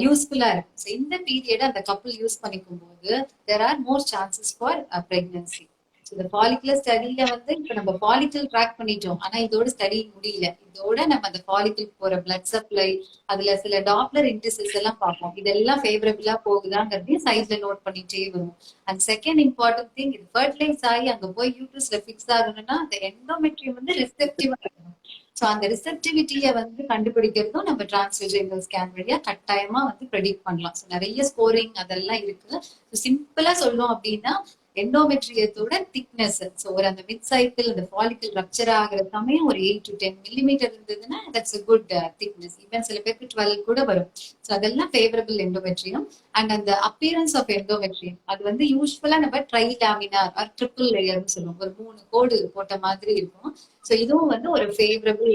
யூஸ்ஃபுல்லா இருக்கும். ஸோ இந்த பீரியட் அந்த கப்பல் யூஸ் பண்ணிக்கும் போது there are more chances for pregnancy. இந்த ஃபாலிகுலர் ஸ்டடியில வந்து இப்ப நம்ம ஃபாலிக்கல் ட்ராக் பண்ணிட்டோம், ஆனா இதோட ஸ்டடி முடியல. இதோட நம்ம அந்த ஃபாலிக்கல் போற பிளட் சப்ளை, அதுல சில டாப்லர் இண்டிசஸ் எல்லாம் பார்ப்போம். இதெல்லாம் ஃபேவரபிளா போகுதாங்கிறதையும் சைட்ல நோட் பண்ணிட்டே வரும். அண்ட் செகண்ட் இம்பார்ட்டன்ட் திங், இது ஃபர்டிலைஸ் ஆகி அங்க போய் யூட்ரஸ்ல ஃபிக்ஸ் ஆகணும்னா அந்த எண்டோமெட்ரியம் வந்து ரிசெப்டிவா இருக்கணும். ஸோ அந்த ரிசெப்டிவிட்டியை வந்து கண்டுபிடிக்கிறதும் நம்ம டிரான்ஸ்வெஜைனல் ஸ்கேன் வழியா கட்டாயமா வந்து ப்ரெடிக்ட் பண்ணலாம். ஸோ நிறைய ஸ்கோரிங் அதெல்லாம் இருக்கு. சிம்பிளா சொல்லணும் அப்படின்னா எண்டோமெட்ரியத்தோட திக்னஸ், ஸோ ஒரு அந்த மிட் சைக்கிள் அந்த ஃபாலிக்கல் ரப்சர் ஆகிற சமயம் ஒரு 8 to 10 மில்லிமீட்டர் இருந்ததுன்னா that's a good thickness. Even சில பேருக்கு 12 கூட வரும். ஸோ அதெல்லாம் ஃபேவரபிள் எண்டோமெட்ரியம். அண்ட் அந்த அப்பியரன்ஸ் ஆஃப் எண்டோமெட்ரியம் அது வந்து யூஸ்வலா நம்ம ட்ரைலாமினார் ஆர் ட்ரிபிள் லேயர்னு சொல்லுவோம். ஒரு 3 கோடு போட்ட மாதிரி இருக்கும். ஸோ இதுவும் வந்து ஒரு favourable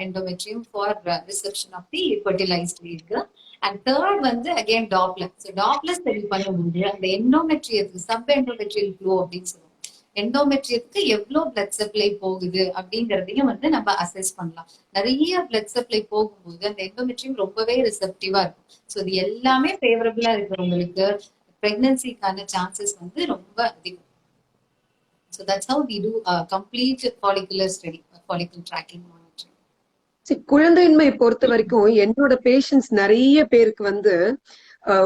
endometrium for reception of the fertilised egg. And third வந்து again doppler. So doppler study பண்ணும்போது அந்த எண்டோமெட்ரியத்துக்கு சப் எண்டோமெட்ரியல் ஃப்ளோ அப்படின்னு சொல்லுவோம். எண்டோமெட்ரியத்துக்கு எவ்வளவு பிளட் சப்ளை போகுது அப்படிங்கறதையும் வந்து நம்ம அசஸ் பண்ணலாம். நிறைய பிளட் சப்ளை போகும்போது அந்த எண்டோமெட்ரியம் ரொம்பவே ரிசெப்டிவா இருக்கும். ஸோ இது எல்லாமே ஃபேவரபிளா இருக்கிறவங்களுக்கு பிரெக்னன்சிக்கான சான்சஸ் வந்து ரொம்ப அதிகம். So that's how we do complete follicular study, follicle tracking monitoring. குழந்தையின்மை பொறுத்த வரைக்கும் என்னோட பேஷண்ட்ஸ் நிறைய பேருக்கு வந்து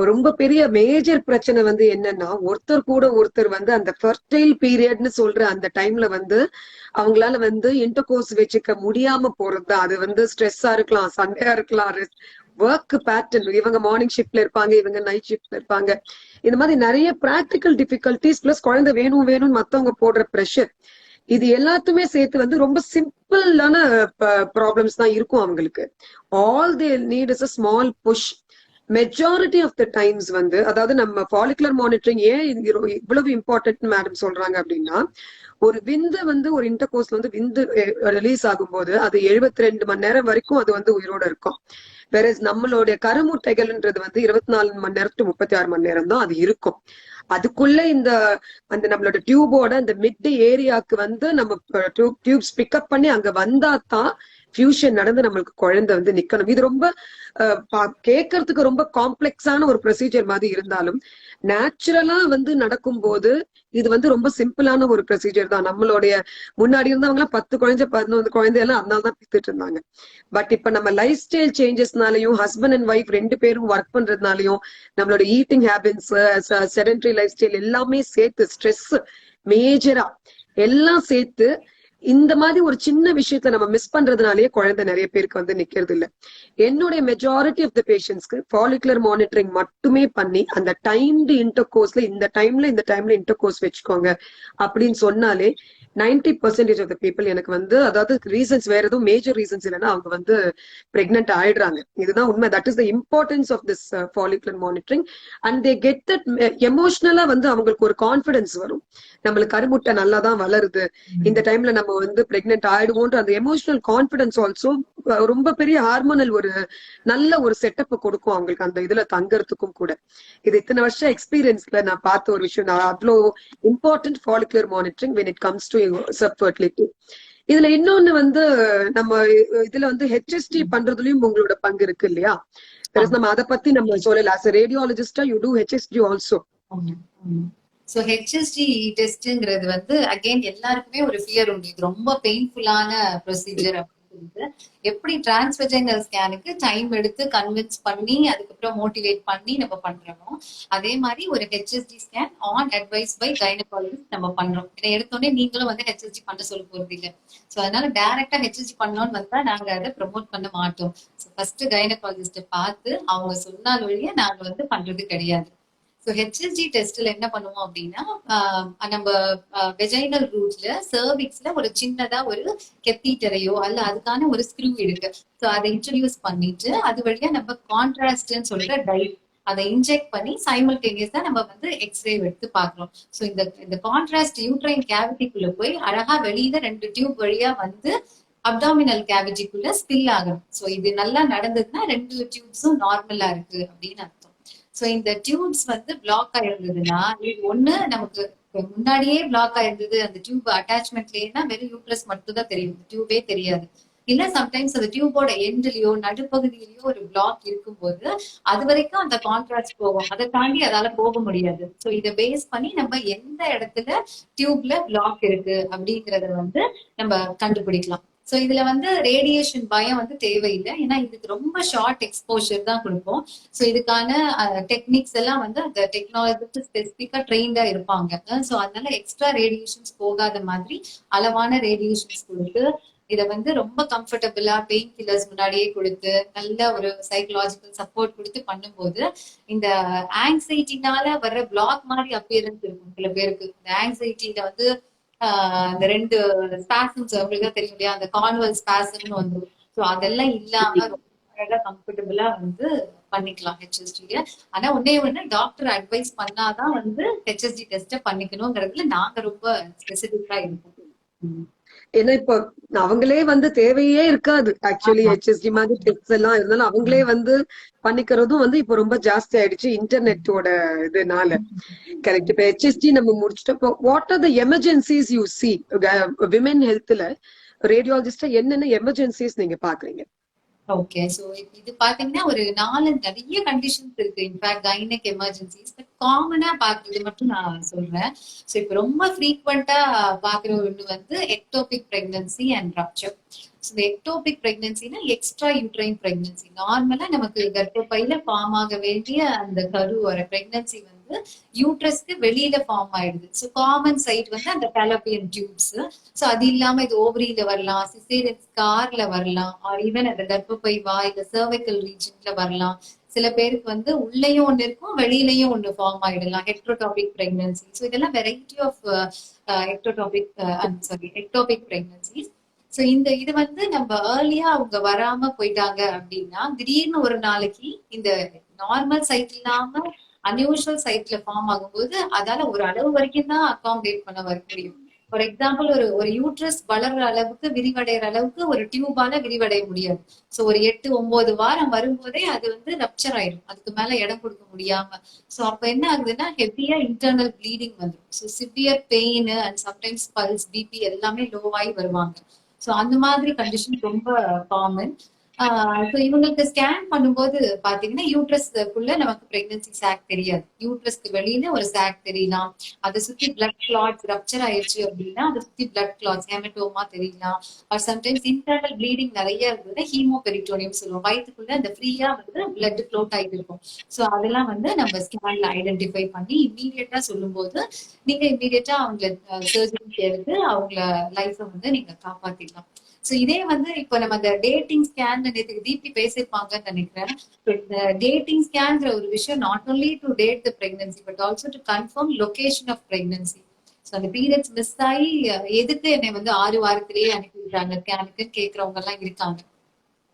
ரொம்ப பெரிய மேஜர் பிரச்சனை வந்து என்னன்னா, ஒருத்தர் கூட ஒருத்தர் வந்து அந்த ஃபர்டைல் பீரியட்னு சொல்ற அந்த டைம்ல வந்து அவங்களால வந்து இன்டர்கோர்ஸ் வச்சுக்க முடியாம போறது. அது வந்து ஸ்ட்ரெஸ்ஸா இருக்கலாம், சண்டையா இருக்கலாம், ஒர்க் பேட்டர்ன், இவங்க மார்னிங் ஷிப்ட்ல இருப்பாங்க, இவங்க நைட் ஷிப்ட்ல இருப்பாங்க. இந்த மாதிரி நிறைய பிராக்டிக்கல் டிஃபிகல்டிஸ் பிளஸ் குழந்தை வேணும்னு மத்தவங்க போடுற ப்ரெஷர், இது எல்லாத்துமே சேர்த்து வந்து ரொம்ப சிம்பிளான ப்ராப்ளம்ஸ் தான் இருக்கும் அவங்களுக்கு. All they need is a small push. Majority of the times வந்து, அதாவது நம்ம ஃபாலிகுலர் மானிட்டரிங் ஏன் இவ்வளவு இம்பார்ட்டன்ட் மேடம் சொல்றாங்க அப்படின்னா, ஒரு விந்து வந்து ஒரு இன்டர்கோர்ஸ்ல வந்து விந்து ரிலீஸ் ஆகும்போது அது 72 மணி நேரம் வரைக்கும் அது வந்து உயிரோட இருக்கும். வேற நம்மளுடைய கருமுட்டைகள்ன்றது வந்து 24 மணி நேரம் to 36 மணி நேரம் தான் அது இருக்கும். அதுக்குள்ள இந்த அந்த நம்மளோட டியூபோட அந்த மிட் ஏரியாக்கு வந்து நம்ம டியூப்ஸ் பிக்கப் பண்ணி அங்க வந்தா தான் ஃபியூஷன் நடந்து நம்மளுக்கு குழந்தை வந்து நிக்கணும். இது ரொம்ப கேட்கறதுக்கு ரொம்ப காம்ப்ளெக்ஸான ஒரு ப்ரொசீஜர் மாதிரி இருந்தாலும் நேச்சுரலா வந்து நடக்கும்போது இது வந்து ரொம்ப சிம்பிளான ஒரு ப்ரொசீஜர் தான். நம்மளுடைய முன்னாடி இருந்தவங்க எல்லாம் 10 குழந்தை 11 குழந்தை எல்லாம் அதனால தான் பெத்துட்டு இருந்தாங்க. பட் இப்ப நம்ம லைஃப் ஸ்டைல் சேஞ்சஸ்னாலையும் ஹஸ்பண்ட் அண்ட் ஒய்ஃப் 2 பேரும் ஒர்க் பண்றதுனாலையும் நம்மளோட eating habits, sedentary life style எல்லாமே சேர்த்து, ஸ்ட்ரெஸ் மேஜரா எல்லாம் சேர்த்து இந்த மாதிரி ஒரு சின்ன விஷயத்துல நம்ம மிஸ் பண்றதுனாலயே குழந்தை நிறைய பேருக்கு வந்து நிக்கிறது இல்ல. என்னுடைய மெஜாரிட்டி ஆஃப் த பேஷண்ட்ஸ்க்கு ஃபாலிகுலர் மானிட்டரிங் மட்டுமே பண்ணி அந்த டைம்டு இன்டர்கோர்ஸ்ல இந்த டைம்ல இன்டர்கோர்ஸ் வச்சுக்கோங்க அப்படின்னு சொன்னாலே 90% ஆஃப் த பீப்புள் எனக்கு வந்து, அதாவது ரீசன்ஸ் வேற எதுவும் மேஜர் ரீசன்ஸ் இல்லைன்னா அவங்க வந்து பிரெக்னென்ட் ஆயிடுறாங்க. இதுதான் உண்மை. That is the importance of this follicular monitoring. And they get that எமோஷனலா வந்து அவங்களுக்கு ஒரு கான்பிடன்ஸ் வரும். நம்மளுக்கு கருமுட்டை நல்லா தான் வளருது, இந்த டைம்ல நம்ம வந்து பிரெக்னென்ட் ஆயிடுவோன்ற அந்த எமோஷனல் கான்பிடன்ஸ் ஆல்சோ ரொம்ப பெரிய ஹார்மோனல் ஒரு நல்ல ஒரு செட்டப் கொடுக்கும் அவங்களுக்கு அந்த இதுல தங்கறதுக்கும் கூட. இது இத்தனை வருஷம் எக்ஸ்பீரியன்ஸ்ல நான் பார்த்த ஒரு விஷயம். நான் அவ்வளோ important follicular monitoring when it comes to fertility. இதுல இன்னொன்னு வந்து நம்ம இதுல வந்து HSG பண்றதுலயும் உங்களோட பங்கு இருக்கு இல்லையா? நம்ம அதை பத்தி நம்ம சொல்லல. as a radiologist you do HSG also. So HSG டெஸ்ட்ங்கிறது வந்து அகைன் எல்லாருக்குமே ஒரு ஃபியர் உண்டு. இது ரொம்ப பெயின்ஃபுல்லான ப்ரொசீஜர் அப்படின்னு சொல்லிட்டு, எப்படி டிரான்ஸ்வெஜைனல் ஸ்கேனுக்கு டைம் எடுத்து கன்வின்ஸ் பண்ணி அதுக்கப்புறம் மோட்டிவேட் பண்ணி நம்ம பண்றோமோ, அதே மாதிரி ஒரு HSG scan on advice by gynaecologist நம்ம பண்றோம். இதை எடுத்தோடனே நீங்களும் வந்து HSG பண்ண சொல்ல போறது இல்லை. சோ அதனால டைரக்டா HSG பண்ணோம்னு வந்தா நாங்க அதை ப்ரமோட் பண்ண மாட்டோம். ஃபர்ஸ்ட் கைனகாலஜிஸ்ட பார்த்து அவங்க சொன்னால் வழியா நாங்க வந்து பண்றது கிடையாது. ஸோ HSG டெஸ்ட்ல என்ன பண்ணுவோம் அப்படின்னா, நம்ம வெஜைனல் ரூட்ல சர்விக்ஸ்ல ஒரு சின்னதா ஒரு கெத்தீட்டரையோ அல்ல அதுக்கான ஒரு ஸ்க்ரூ இருக்கு. ஸோ அதை இன்ட்ரடியூஸ் பண்ணிட்டு அது வழியா நம்ம கான்ட்ராஸ்ட்னு சொல்ற டைட் அதை இன்ஜெக்ட் பண்ணி சைமல்டேனியஸா நம்ம வந்து எக்ஸ்ரே எடுத்து பாக்குறோம். ஸோ இந்த கான்ட்ராஸ்ட் யூட்ரைன் கேவிட்டிக்குள்ள போய் அழகா வெளியில 2 டியூப் வழியா வந்து அப்டாமினல் கேவிட்டிக்குள்ள ஸ்பில் ஆகும். ஸோ இது நல்லா நடந்ததுன்னா 2 டியூப்ஸும் நார்மலா இருக்கு அப்படின்னு அர்த்தம். சோ இந்த டியூப்ஸ் வந்து பிளாக் ஆயிருந்ததுன்னா, இது ஒண்ணு நமக்கு முன்னாடியே பிளாக் ஆயிருந்தது அந்த டியூப் அட்டாச்மெண்ட்லயேனா வெறும் யூட்ரஸ் மட்டும் தான் தெரியும், டியூபே தெரியாது. இல்ல சம்டைம்ஸ் அந்த டியூபோட எண்ட்லயோ நடுப்பகுதியிலயோ ஒரு பிளாக் இருக்கும்போது அது வரைக்கும் அந்த கான்ட்ராஸ்ட் போகும், அதை தாண்டி அதால போக முடியாது. சோ இதை பேஸ் பண்ணி நம்ம எந்த இடத்துல டியூப்ல பிளாக் இருக்கு அப்படிங்கறத வந்து நம்ம கண்டுபிடிக்கலாம். சோ இதுல வந்து ரேடியேஷன் பயம் வந்து தேவையில்லை, ஏன்னா இதுக்கு ரொம்ப ஷார்ட் எக்ஸ்போஷர் தான் கொடுப்போம். சோ இதுக்கான டெக்னிக்ஸ் எல்லாம் வந்து அந்த டெக்னாலஜிக்கு ஸ்பெசிபிக்கா ட்ரெயின்டா இருப்பாங்க. சோ அதனால எக்ஸ்ட்ரா ரேடியேஷன்ஸ் போகாத மாதிரி அளவான ரேடியேஷன்ஸ் கொடுத்து இதை வந்து ரொம்ப கம்ஃபர்டபுளா பெயின் கில்லர்ஸ் முன்னாடியே கொடுத்து நல்ல ஒரு சைக்கலாஜிக்கல் சப்போர்ட் கொடுத்து பண்ணும்போது இந்த ஆங்ஸைட்டினால வர்ற பிளாக் மாதிரி அப்பியரன்ஸ் இருக்கும் சில பேருக்கு. இந்த ஆங்ஸைட்டில வந்து அந்த 2 ஸ்பாசம்ஸ் உங்களுக்கு தெரியும் இல்லையா, அந்த கான்வல் ஸ்பாசம்னு வந்துடும். சோ அதெல்லாம் இல்லாம ரொம்ப அழகா கம்ஃபர்டபுளா வந்து பண்ணிக்கலாம் HSG. ஆனா ஒண்ணு டாக்டர் அட்வைஸ் பண்ணாதான் வந்து HSG டெஸ்ட பண்ணிக்கணுங்கிறதுல நாங்க ரொம்ப ஸ்பெசிபிக்கா இருக்கோம். ஏன்னா இப்ப அவங்களே வந்து தேவையே இருக்காது ஆக்சுவலி. HSG மாதிரி டெஸ்ட் எல்லாம் இருந்தாலும் அவங்களே வந்து பண்ணிக்கிறதும் வந்து இப்ப ரொம்ப ஜாஸ்தி ஆயிடுச்சு இன்டர்நெட்டோட இதனால. கரெக்ட். இப்ப HSG நம்ம முடிச்சிட்டோம். What are the emergencies you see women ஹெல்த்ல ரேடியாலஜிஸ்டா என்னென்ன எமர்ஜென்சிஸ் நீங்க பாக்குறீங்க? ஓகே, சோ இது பாத்தீங்கன்னா ஒரு 4 நிறைய கண்டிஷன்ஸ் இருக்கு. இன்ஃபேக்ட் கைனக் எமர்ஜென்சிஸ், பட் காமனா பாக்குறது மட்டும் நான் சொல்றேன். சோ இப்ப ரொம்ப ஃப்ரீக்வெண்டா பாக்குற ஒண்ணு வந்து எக்டோபிக் பிரெக்னன்சி அண்ட் ரப்சர். இந்த எக்டோபிக் பிரெக்னன்சினா எக்ஸ்ட்ரா யூட்ரைன் பிரெக்னன்சி. நார்மலா நமக்கு கர்ப்பப்பையில ஃபார்ம் ஆக வேண்டிய அந்த கரு வர பிரெக்னன்சி வந்து யூட்ரஸ்க்கு வெளியில ஃபார்ம் ஆயிடுது. ஸோ காமன் சைட் வந்து அந்த ஃபேலோப்பியன் டியூப்ஸ். ஸோ அது இல்லாம இது ஓவரியில வரலாம், சிசேரியன் ஸ்கார்ல வரலாம், ஆர் ஈவன் அந்த கர்ப்பப்பை வாய் சர்வைக்கல் ரீஜன்ல வரலாம். சில பேருக்கு வந்து உள்ளேயும் ஒண்ணு இருக்கும் வெளியிலயும் ஒண்ணு ஃபார்ம் ஆயிடலாம், ஹெட்ரோடாபிக் பிரெக்னன்சி. ஸோ இதெல்லாம் variety of ectopic pregnancies. So இது வந்து நம்ம ஏர்லியா அவங்க வராம போயிட்டாங்க அப்படின்னா திடீர்னு ஒரு நாளைக்கு இந்த நார்மல் சைட் இல்லாம அன்யூஷுவல் சைட்ல ஃபார்ம் ஆகும்போது அதால ஒரு அளவு வரைக்கும் தான் அகாமடேட் பண்ண வர முடியும். ஃபார் எக்ஸாம்பிள் ஒரு யூட்ரஸ் வளர்ற அளவுக்கு விரிவடைகிற அளவுக்கு ஒரு டியூபால விரிவடைய முடியாது. சோ ஒரு 8-9 வாரம் வரும்போதே அது வந்து ரப்சர் ஆயிடும், அதுக்கு மேல இடம் கொடுக்க முடியாம. சோ அப்ப என்ன ஆகுதுன்னா ஹெவியா இன்டர்னல் ப்ளீடிங் வந்துடும். So severe pain and sometimes pulse BP எல்லாமே லோவாகி வருவாங்க. ஸோ அந்த மாதிரி கண்டிஷன் ரொம்ப காமன். ஸோ இவங்களுக்கு ஸ்கேன் பண்ணும்போது பாத்தீங்கன்னா யூட்ரஸ்க்குள்ள நமக்கு பிரெக்னன்சி சாக் தெரியாது. யூட்ரஸ்க்கு வெளியில ஒரு சாக் தெரியலாம். அதை சுத்தி பிளட் கிளாட்ஸ் ரப்சர் ஆயிடுச்சு அப்படின்னா அதை சுத்தி பிளட் கிளாட்ஸ் ஹெமட்டோமா தெரியலாம். ஆர் சம்டைம்ஸ் இன்டர்னல் ப்ளீடிங் நிறைய இருந்ததுன்னா ஹீமோபெரிட்டோனியம் சொல்லுவோம். வயிற்றுக்குள்ள அந்த ஃப்ரீயா வந்து பிளட் ஃப்ளோட் ஆகிட்டு இருக்கும். ஸோ அதெல்லாம் வந்து நம்ம ஸ்கேன்ல ஐடென்டிஃபை பண்ணி இம்மீடியட்டா சொல்லும்போது நீங்க இம்மீடியட்டா அவங்க சர்ஜரி எடுத்து அவங்கள லைஃபை வந்து நீங்க காப்பாத்திடலாம். சோ இதே வந்து இப்ப நம்ம அந்த டேட்டிங் ஸ்கேன் நேற்று தீப்தி பேசியிருப்பாங்கன்னு நினைக்கிறேன். இந்த டேட்டிங் ஸ்கேன்ங்கிற ஒரு விஷயம் not only to date the pregnancy but also to confirm location of pregnancy. So அந்த பீரியட்ஸ் மிஸ் ஆகி எதுக்கு என்னை வந்து 6 வாரத்திலேயே அனுப்பி விடுறாங்க ஸ்கேனுக்கு கேட்கறவங்க எல்லாம் இருக்காங்க.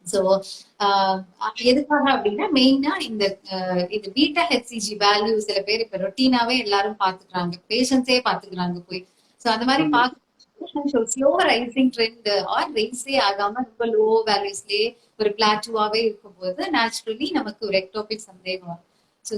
சோ எதுக்காக அப்படின்னா மெயினா இந்த இது பீட்டா ஹெச்சிஜி வேல்யூ சில பேர் இப்ப ரொட்டீனாவே எல்லாரும் பாத்துக்கிறாங்க, பேஷன்ஸே பாத்துக்கிறாங்க போய். சோ அந்த மாதிரி பாக்க ஸ்லோ ரைசிங் ட்ரெண்ட் ஆர் ரைஸே ஆகாம ரொம்ப லோ வேல்யூஸ்லயே ஒரு பிளாட்டுவாவே இருக்கும்போது நேச்சுரலி நமக்கு ஒரு எக்டோபிக் சந்தேகம் வரும். ஸோ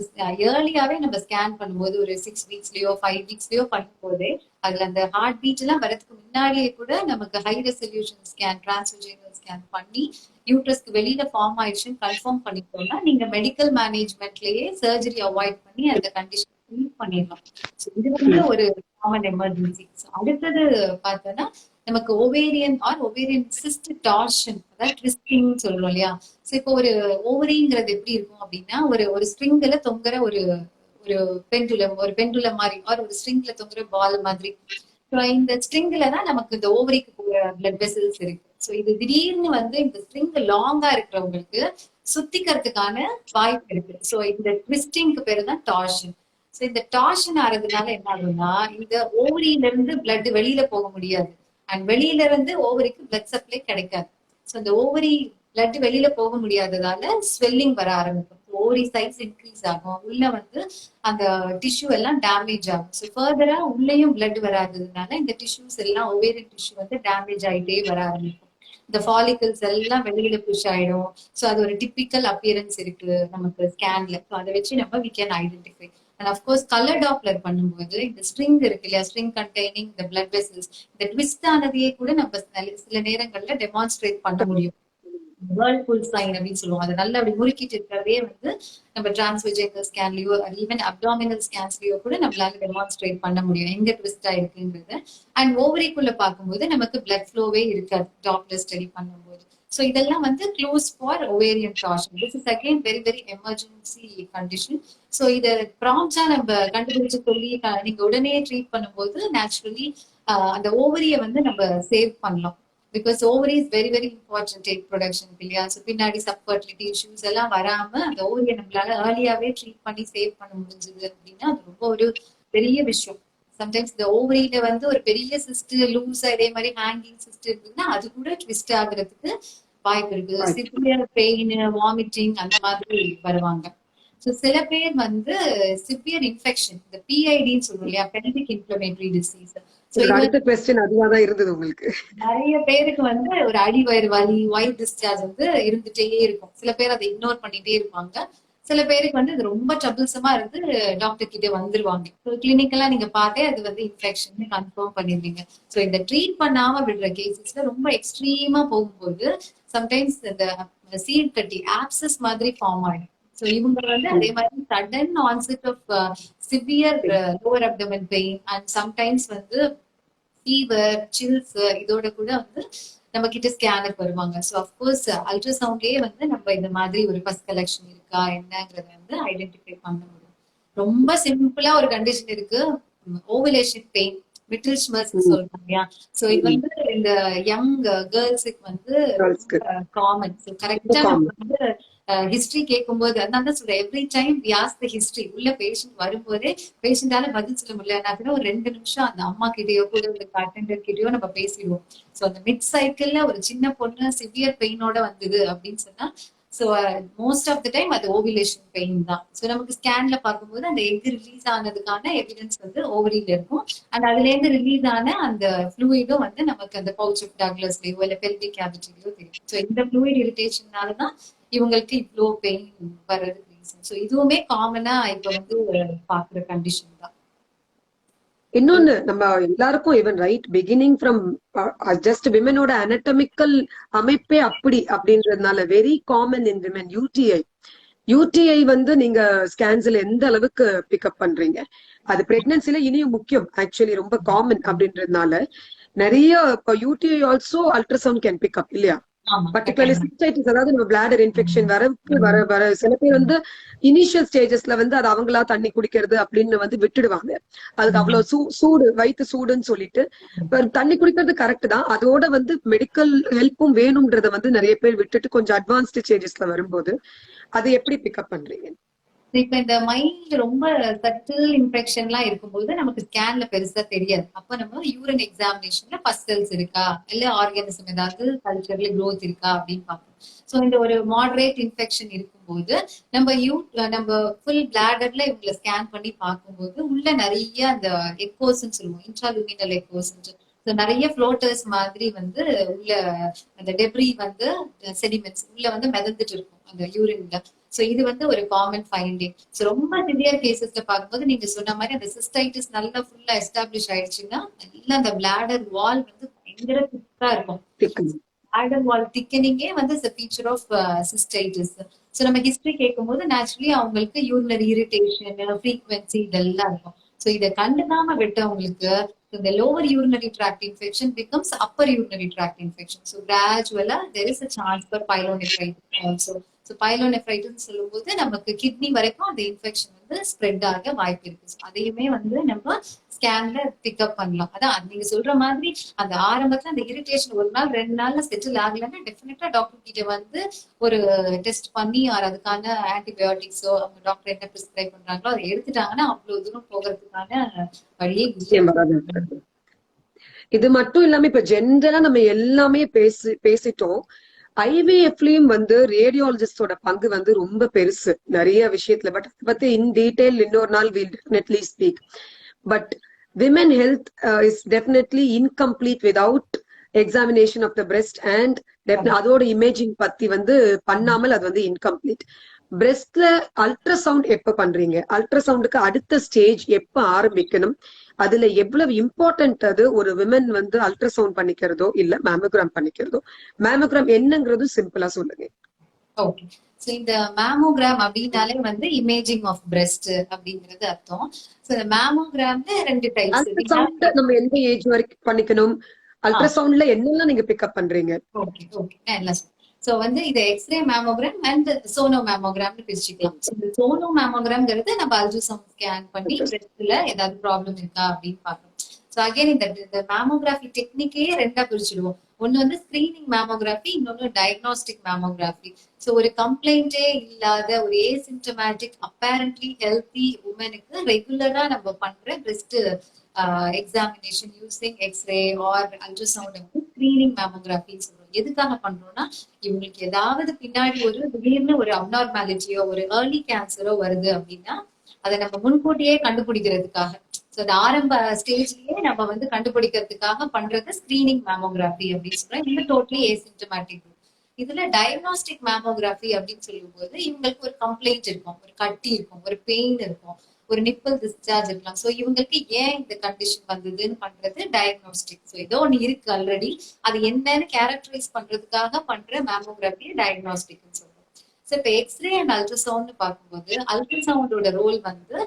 ஏர்லியாவே நம்ம ஸ்கேன் பண்ணும்போது ஒரு 6 வீக்ஸ்லயோ 5 வீக்ஸ்லயோ பண்ணும்போதே அதுல அந்த ஹார்ட் பீட் எல்லாம் வரதுக்கு முன்னாடியே கூட நமக்கு ஹை ரெசல்யூஷன் ஸ்கேன் டிரான்ஸ்வஜைனல் ஸ்கேன் பண்ணி யூட்ரஸ்க்கு வெளியில ஃபார்ம் ஆயிடுச்சுன்னு கன்ஃபார்ம் பண்ணிட்டோம்னா நீங்க மெடிக்கல் மேனேஜ்மெண்ட்லயே சர்ஜரி அவாய்ட் பண்ணி அந்த கண்டிஷன் ட்ரீட் பண்ணிடலாம். இது வந்து ஒரு காமன் எமர்ஜென்சி. அடுத்தது பார்த்தோம்னா நமக்கு ஓவேரியன் சிஸ்ட் டார்ஷன், அதாவது ட்விஸ்டிங் சொல்றோம் இல்லையா. சோ இப்போ ஒரு ஓவரிங்கிறது எப்படி இருக்கும் அப்படின்னா ஒரு ஸ்ட்ரிங்ல தொங்குற ஒரு ஒரு பெண்டுலம் மாதிரி ஒரு ஸ்ட்ரிங்ல தொங்குற பால் மாதிரி. இந்த ஸ்ட்ரிங்ல தான் நமக்கு இந்த ஓவரிக்கு போற பிளட் வெசல்ஸ் இருக்கு. சோ இது திடீர்னு வந்து இந்த ஸ்ட்ரிங் லாங்கா இருக்கிறவங்களுக்கு சுத்திக்கிறதுக்கான வாய்ப்பு இருக்கு. சோ இந்த ட்விஸ்டிங்க்கு பேரு தான் டார்ஷன். சோ இந்த டார்ஷன் ஆறதுனால என்ன ஆகும்னா இந்த ஓவரியில இருந்து பிளட் வெளியில போக முடியாது அண்ட் வெளியில இருந்து ஓவரிக்கு பிளட் சப்ளை கிடைக்காது. சோ இந்த ஓவரி பிளட் வெளியில போக முடியாததால ஸ்வெல்லிங் வர ஆரம்பிக்கும். ஓவரி சைஸ் இன்க்ரீஸ் ஆகும். உள்ள வந்து அந்த டிஷ்யூ எல்லாம் டேமேஜ் ஆகும். ஸோ ஃபர்தரா உள்ளேயும் பிளட் வராததுனால இந்த டிஷ்யூஸ் எல்லாம் ஓவேரியன் டிஷ்யூ வந்து டேமேஜ் ஆயிட்டே வர ஆரம்பிக்கும். இந்த ஃபாலிகல்ஸ் எல்லாம் வெளியில புஷ் ஆயிடும். ஸோ அது ஒரு டிப்பிக்கல் அப்பியரன்ஸ் இருக்கு நமக்கு ஸ்கேன்ல. ஸோ அதை வச்சு நம்ம we can identify. And of course colour Doppler பண்ணும்போது இந்த ஸ்ட்ரிங் இருக்கு இல்லையா, ஸ்ட்ரிங் கண்டெய்னிங் இந்த பிளட் வெசல்ஸ், இந்த ட்விஸ்ட் ஆனதையே கூட நம்ம சில நேரங்கள்ல டெமான்ஸ்ட்ரேட் பண்ண முடியும். வேர்ல்பூல் சைன் அப்படின்னு சொல்லுவோம். அதை நல்லா அப்படி முறுக்கிட்டு இருக்கிறதே வந்து நம்ம டிரான்ஸ்வெஜைனல் ஸ்கேன்லயோ ஈவன் அப்டாமினல் ஸ்கேன்ஸ்லயோ கூட நம்மளால டெமான்ஸ்ட்ரேட் பண்ண முடியும் எங்க ட்விஸ்ட் ஆயிருக்குங்கிறது. அண்ட் ஓவரிக்குள்ள பார்க்கும்போது நமக்கு பிளட் ஃப்ளோவே இருக்காது டாப்லர் ஸ்டடி பண்ணும்போது. சோ இதெல்லாம் வந்து clues for ovarian torsion. This is again very very emergency condition. So இதை ப்ராம்ப்டா நம்ம கண்டுபிடிச்சு சொல்லி நீங்க உடனே ட்ரீட் பண்ணும்போது நேச்சுரலி அந்த ஓவரியை வந்து நம்ம சேவ் பண்ணலாம். Because ovary is very very important egg production இல்லையா. ஸோ பின்னாடி சப்ஃபர்டிலிட்டி இஷ்யூஸ் எல்லாம் வராம அந்த ஓவரியை நம்மளால ஏர்லியாவே ட்ரீட் பண்ணி சேவ் பண்ண முடிஞ்சது அப்படின்னா அது ரொம்ப ஒரு பெரிய விஷயம். சம்டைம்ஸ் இந்த ஓவரியில வந்து ஒரு பெரிய சிஸ்ட் லூஸ் இதே மாதிரி ஹேங்கிங் சிஸ்ட் இருக்குன்னா அது கூட ட்விஸ்ட் ஆகுறதுக்கு வாய்ப்பு இருக்கு. சிவியர் பெயின் வாமிட்டிங் அந்த மாதிரி வருவாங்க. ஸோ சில பேர் வந்து சிவியர் இன்ஃபெக்ஷன் இந்த பிஐடின்னு சொல்லுவோம் இல்லையா, பெல்விக் இன்ஃப்ளமேட்டரி டிசீஸ். அடுத்த क्वेश्चन அதுவாதான் இருந்தது உங்களுக்கு. நிறைய பேருக்கு வந்து ஒரு அடிவயிறு வலி ஒயிட் டிஸ்சார்ஜ் வந்து இருந்துட்டே இருக்கும். சில பேர் அதை இக்னோர் பண்ணிட்டே இருப்பாங்க. சில பேருக்கு வந்து இது ரொம்ப ட்ரபிள்சமா இருந்து டாக்டர் கிட்ட வந்துருவாங்க. கிளினிக்கலா நீங்க பார்த்தே அது வந்து இன்ஃபெக்ஷன் கன்ஃபார்ம் பண்ணிருவீங்க. ஸோ இந்த ட்ரீட் பண்ணாம விடுற கேசஸ்ல ரொம்ப எக்ஸ்ட்ரீமா போகும்போது சம்டைம்ஸ் இந்த சீட் கட்டி ஆப்சஸ் மாதிரி ஃபார்ம் ஆயிடும். ஸோ இவங்க வந்து அதே மாதிரி sudden onset of severe lower abdomen pain and sometimes வந்து ஃபீவர் சில்ஸ் இதோட கூட வந்து நம்ம கிட்ட ஸ்கேனுக்கு வருவாங்க. ஸோ அஃப்கோர்ஸ் அல்ட்ராசவுண்ட்லயே வந்து நம்ம இந்த மாதிரி ஒரு ஃபர்ஸ்ட் கலெக்ஷன் இருக்கா என்னங்கறத வந்து ஐடென்டிஃபை பண்ண முடியும். ரொம்ப சிம்பிளா ஒரு கண்டிஷன் இருக்கு, ஓவலேஷன் பெயின் மிட்டில்ஸ்மர்ஸ் சொல்றாங்க இல்லையா. ஸோ இது வந்து இந்த யங் கேர்ள்ஸுக்கு வந்து காமன். ஸோ கரெக்டா நம்ம வந்து ஹிஸ்டரி கேட்கும்போது அதனால தான் சொல்றேன், every time we ask the history. உள்ள பேஷண்ட் வரும்போதே பேஷண்டால பதில் சொல்ல முடியலன்னா கூட ஒரு 2 நிமிஷம் அந்த அம்மா கிட்டயோ கூட இந்த அட்டெண்டர் கிட்டயோ நம்ம பேசிடுவோம். ஸோ அந்த மிட் சைக்கிள்ல ஒரு சின்ன பொண்ணு சிவியர் பெயினோட வந்தது அப்படின்னு சொன்னா so most of the time அது ஓவிலேஷன் பெயின் தான். ஸோ நமக்கு ஸ்கேன்ல பார்க்கும்போது அந்த எக் ரிலீஸ் ஆனதுக்கான எவிடன்ஸ் வந்து ஓவரியில இருக்கும். அண்ட் அதுல இருந்து ரிலீஸ் ஆன அந்த ஃப்ளூயிடும் வந்து நமக்கு அந்த பவுச் ஆஃப் டக்லஸ்லயோ இல்ல பெல்விக் கேவிட்டிலயோ தெரியும். ஸோ இந்த ஃப்ளூயிட் இரிட்டேஷன்னால தான் இவங்களுக்கு இவ்வளோ பெயின் வர்றதுக்கு ரீசன். ஸோ இதுவுமே காமனா இப்ப வந்து பாக்குற கண்டிஷன் தான். இன்னொன்னு நம்ம எல்லாருக்கும் even right beginning from just விமனோட அனட்டமிக்கல் அமைப்பே அப்படி அப்படின்றதுனால very common in women UTI வந்து நீங்க ஸ்கேன்ஸ்ல எந்த அளவுக்கு பிக்கப் பண்றீங்க? அது பிரெக்னன்சில இனியும் முக்கியம், ஆக்சுவலி ரொம்ப காமன் அப்படின்றதுனால நிறைய இப்போ UTI also ultrasound can pick up இல்லையா? பர்டிகுலர்லி சிஸ்டைட்டிஸ், அதாவது நம்ம பிளாடர் இன்ஃபெக்ஷன் வர சில பேர் வந்து இனிஷியல் ஸ்டேஜஸ்ல வந்து அது அவங்களா தண்ணி குடிக்கிறது அப்படின்னு வந்து விட்டுடுவாங்க. அதுக்கு அவ்வளவு சூடு வயிற்று சூடுன்னு சொல்லிட்டு தண்ணி குடிக்கிறது கரெக்ட் தான், அதோட வந்து மெடிக்கல் ஹெல்ப்பும் வேணும்ன்றத வந்து நிறைய பேர் விட்டுட்டு கொஞ்சம் அட்வான்ஸ்டு ஸ்டேஜஸ்ல வரும்போது அது எப்படி பிக்கப் பண்றீங்க? இப்ப இந்த மைல்டு ரொம்ப சட்டில் இன்ஃபெக்ஷன் எல்லாம் இருக்கும்போது நமக்கு ஸ்கேன்ல பெருசா தெரியாது. அப்ப நம்ம யூரின் எக்ஸாமினேஷன்ல பஸ்டல்ஸ் இருக்கா இல்ல ஆர்கானிசம் ஏதாவது கல்ச்சர்ல க்ரோத் இருக்கா அப்படின்னு பார்ப்போம். சோ இந்த ஒரு மாடரேட் இன்ஃபெக்ஷன் இருக்கும்போது நம்ம ஃபுல் பிளாடர்ல இவங்களை ஸ்கேன் பண்ணி பார்க்கும்போது உள்ள நிறைய அந்த எக்கோஸ்ன்னு சொல்லுவோம், இன்ட்ராலுமினல் எக்கோஸ், நிறைய ஃப்ளோட்டர்ஸ் மாதிரி வந்து உள்ள அந்த டெப்ரி வந்து செடிமெண்ட்ஸ் உள்ள வந்து மிதந்துட்டு இருக்கும் அந்த யூரின்ல. சோ இது வந்து ஒரு காமன் ஃபைண்டிங். சோ ரொம்ப சிவியர் கேசஸ்ல பார்க்கும்போது நீங்க சொன்ன மாதிரி அந்த சிஸ்டைட்டிஸ் நல்லா ஃபுல்லா எஸ்டாப்ளிஷ் ஆயிடுச்சுன்னா நல்லா அந்த பிளாடர் வால் வந்து பயங்கர திக்கா இருக்கும். பிளாடர் வால் திக்கனிங்கே வந்து ஃபீச்சர் ஆஃப் சிஸ்டைட்டிஸ். சோ நம்ம ஹிஸ்டரி கேட்கும்போது நேச்சுரலி அவங்களுக்கு யூரினரி இரிட்டேஷன், ஃப்ரீக்வன்சி இதெல்லாம் இருக்கும். சோ இதை கண்டுக்காம விட்டவங்களுக்கு இந்த lower urinary tract infection becomes upper urinary tract infection. So gradually there is a chance for pyelonephritis also. So pyelonephritis சொல்லும்போது நமக்கு கிட்னி வரைக்கும் அந்த இன்ஃபெக்ஷன் வந்து ஸ்ப்ரெட் ஆக வாய்ப்பு இருக்கு. அதையுமே வந்து நம்ம ஸ்கேன்ல பிக்அப் பண்ணலாம். அதான் நீங்க சொல்ற மாதிரி அந்த ஆரம்பத்துல அந்த இரிட்டேஷன் ஒரு நாள் 2 நாள்ல செட்டில் ஆகலன்னா டெஃபினட்டா டாக்டர் கிட்ட வந்து ஒரு டெஸ்ட் பண்ணி அதுக்கான ஆன்டிபயோட்டிக்ஸோ அவங்க டாக்டர் என்ன பிரிஸ்கிரைப் பண்றாங்களோ அதை எடுத்துட்டாங்கன்னா அவ்வளவு தூரம் போகிறதுக்கான வழியே இல்லை. இது மட்டும் இல்லாம இப்ப ஜென்ரலா நம்ம எல்லாமே பேசிட்டோம். ஐவிஎஃப்லயும் வந்து ரேடியாலஜிஸ்டோட பங்கு வந்து ரொம்ப பெருசு நிறைய விஷயத்துல. பட் அதை பத்தி இன் டீடைல் இன்னொரு நாள் will definitely speak. But women health is definitely incomplete without examination of the breast and அதோட இமேஜிங் பத்தி வந்து பண்ணாமல் அது வந்து இன்கம்ப்ளீட். பிரெஸ்ட்ல அல்ட்ராசவுண்ட் எப்ப பண்றீங்க? அல்ட்ராசவுண்டுக்கு அடுத்த ஸ்டேஜ் எப்ப ஆரம்பிக்கணும்? அதுல எவ்வளவு இம்பார்ட்டன்ட் அது ஒரு விமன் வந்து அல்ட்ராசவுண்ட் பண்ணிக்கிறதோ இல்ல மேமோகிராம் பண்ணிக்கிறதோ? மேமோகிராம் என்னங்கிறது சிம்பிளா சொல்லுங்க. ஓகே, சோ இந்த மேமோகிராம் அப்படின்னாலே வந்து இமேஜிங் ஆஃப் பிரெஸ்ட் அப்படிங்கிறது அர்த்தம். சோ இந்த மேமோகிராம்ல 2 டைப்ஸ். அல்ட்ராசவுண்ட் நம்ம எந்த ஏஜ் வரைக்கும் பண்ணிக்கணும்? அல்ட்ராசவுண்ட்ல என்னெல்லாம் நீங்க பிக்கப் பண்றீங்க? ஓகே ஓகே, நான் எல்லாம் சோ வந்து இது எக்ஸ்ரே மேமோகிராம் அண்ட் சோனோ மேமோகிராம்னு பிரிச்சுக்கலாம். இந்த சோனோ மேமோகிராம்ங்கிறது நம்ம அல்ட்ராசவுண்ட் ஸ்கேன் பண்ணி பிரெஸ்ட்ல ஏதாவது ப்ராப்ளம் இருக்கா அப்படின்னு பார்க்கணும். சோ அகைன் இந்த மேமோகிராஃபி டெக்னிக்கே 2ஆ பிரிச்சுடுவோம். ஒன்னு வந்து ஸ்கிரீனிங் மேமோகிராஃபி, இன்னொன்னு டயக்னாஸ்டிக் மேமோகிராஃபி. சோ ஒரு கம்ப்ளைண்டே இல்லாத ஒரு ஏசிம்டமேட்டிக் அப்பேரண்ட்லி ஹெல்த்தி உமனுக்கு ரெகுலரா நம்ம பண்ற breast examination using X ray or ultrasound வந்து ஸ்கிரீனிங் மேமோகிராஃபின்னு சொல்றோம். எதுக்காக பண்றோம்னா இவங்களுக்கு ஏதாவது பின்னாடி ஒரு திடீர்னு ஒரு அப்நார்மாலிட்டியோ ஒரு ஏர்லி கேன்சரோ வருது அப்படின்னா அதை நம்ம முன்கூட்டியே கண்டுபிடிக்கிறதுக்காக. சோ அந்த ஆரம்ப ஸ்டேஜ்லயே நம்ம வந்து கண்டுபிடிக்கிறதுக்காக பண்றது ஸ்கிரீனிங் மேமோகிராஃபி அப்படின்னு சொல்றோம். இது டோட்டலி ஏசிம்டமேட்டிக். இதுல டயக்னாஸ்டிக் மேமோகிராஃபி அப்படின்னு சொல்லும் போது இவங்களுக்கு ஒரு கம்ப்ளைண்ட் இருக்கும், ஒரு கட்டி இருக்கும், ஒரு பெயின் இருக்கும், ஒரு நிப்பிள் டிஸ்சார்ஜ் இருக்கலாம். சோ இவங்களுக்கு ஏன் இந்த கண்டிஷன் வந்ததுன்னு பண்றது டயக்னோஸ்டிக். சோ ஏதோ ஒண்ணு இருக்கு ஆல்ரெடி, அது என்னன்னு கேரக்டரைஸ் பண்றதுக்காக பண்ற மேமோகிராஃபி டயக்னோஸ்டிக்னு சொல்றோம். சோ இப்ப எக்ஸ்ரே அண்ட் அல்ட்ராசவுண்ட் பார்க்கும்போது அல்ட்ராசவுண்டோட ரோல் வந்து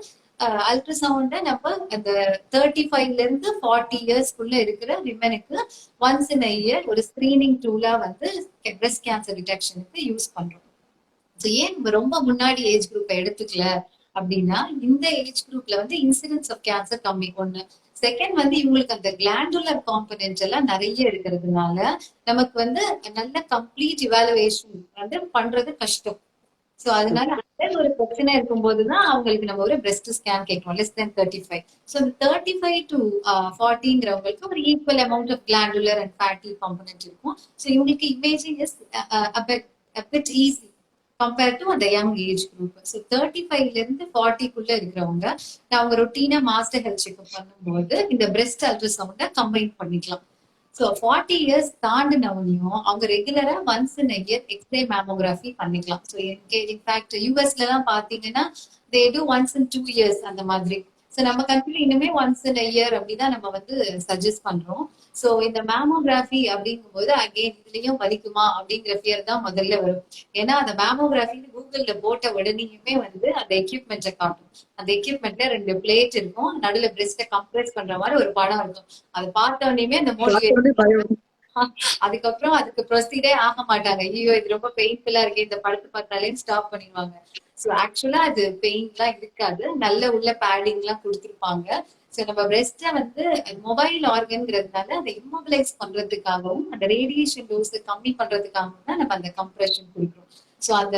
அல்ட்ராசவுண்ட நம்ம அந்த 35ல இருந்து 40 இயர்ஸ்க்குள்ள இருக்கிற விமனுக்கு ஒன்ஸ் இன் இயர் ஒரு ஸ்கிரீனிங் டூலா வந்து பிரெஸ்ட் கேன்சர் டிடெக்ஷனுக்கு யூஸ் பண்றோம். சோ ஏன் ரொம்ப முன்னாடி ஏஜ் குரூப் எடுத்துக்கல அப்படின்னா இந்த ஏஜ் குரூப்ல வந்து இன்சிடென்ஸ் ஆஃப் கேன்சர் கம்மி. ஒண்ணு. செகண்ட் வந்து இவங்களுக்கு அந்த கிளாண்டுலர் காம்பனன்ட் எல்லாம் நிறைய இருக்கிறதுனால நமக்கு வந்து நல்ல கம்ப்ளீட் இவாலுவேஷன் வந்து பண்றது கஷ்டம். சோ அதனால அந்த ஒரு பிரச்சனை இருக்கும் போதுதான் அவங்களுக்கு நம்ம ஒரு பிரெஸ்ட் ஸ்கேன் கேட்கிறோம் less than 35. சோ 35 to 40ங்கிறவங்களுக்கு ஒரு equal amount of glandular and fatty component இருக்கும். சோ இவங்களுக்கு imaging is a bit easy compare to அந்த யங் ஏஜ் குரூப். ஸோ 35ல இருந்து 40க்குள்ள இருக்கிறவங்க அவங்க ரொட்டீனா மாஸ்டர் ஹெல்த் செக்அப் பண்ணும்போது இந்த பிரெஸ்ட் அல்ட்ராசவுண்ட கம்பைன் பண்ணிக்கலாம். ஸோ 40 இயர்ஸ் தாண்டினவனையும் அவங்க ரெகுலரா once in year X ray mammography பண்ணிக்கலாம். ஸோ இன்ஃபேக்ட் யூஎஸ்ல எல்லாம் பாத்தீங்கன்னா they do once in 2 years அந்த மாதிரி. ஸோ நம்ம கண்ட்ரில இன்னுமே ஒன்ஸ் இன் இயர் அப்படிதான் நம்ம வந்து சஜஸ்ட் பண்றோம். சோ இந்த மேமோகிராஃபி அப்படிங்கும்போது அகைன் இதுலயும் வலிக்குமா அப்படிங்கிற ஃபியர் தான் முதல்ல வரும். ஏன்னா அந்த மேமோகிராஃபின்னு கூகுள்ல போட்ட உடனேயுமே வந்து அந்த எக்யூப்மெண்ட்டை காட்டும். அந்த எக்யூப்மெண்ட்ல 2 பிளேட் இருக்கும், நடுவுல பிரெஸ்ட்டை கம்ப்ரஸ் பண்ற மாதிரி ஒரு படம் இருக்கும். அதை பார்த்த உடனேயுமே அந்த மோட்டிவேட். அதுக்கப்புறம் அதுக்கு ப்ரொசீடே ஆக மாட்டாங்க. ஐயோ இது ரொம்ப பெயின்ஃபுல்லா இருக்கு, இந்த படத்தை பார்த்தாலே ஸ்டாப் பண்ணிடுவாங்க. சோ ஆக்சுவலா அது பெயின் எல்லாம் இருக்காது, நல்ல உள்ள பேடிங் எல்லாம் கொடுத்துருப்பாங்க. சோ நம்ம பிரெஸ்ட வந்து மொபைல் ஆர்கன்ங்கிறதுனால அதை இம்மோபிலைஸ் பண்றதுக்காகவும் அந்த ரேடியேஷன் டோஸ் கம்மி பண்றதுக்காகவும் தான் நம்ம அந்த கம்ப்ரெஷன் கொடுக்குறோம். சோ அந்த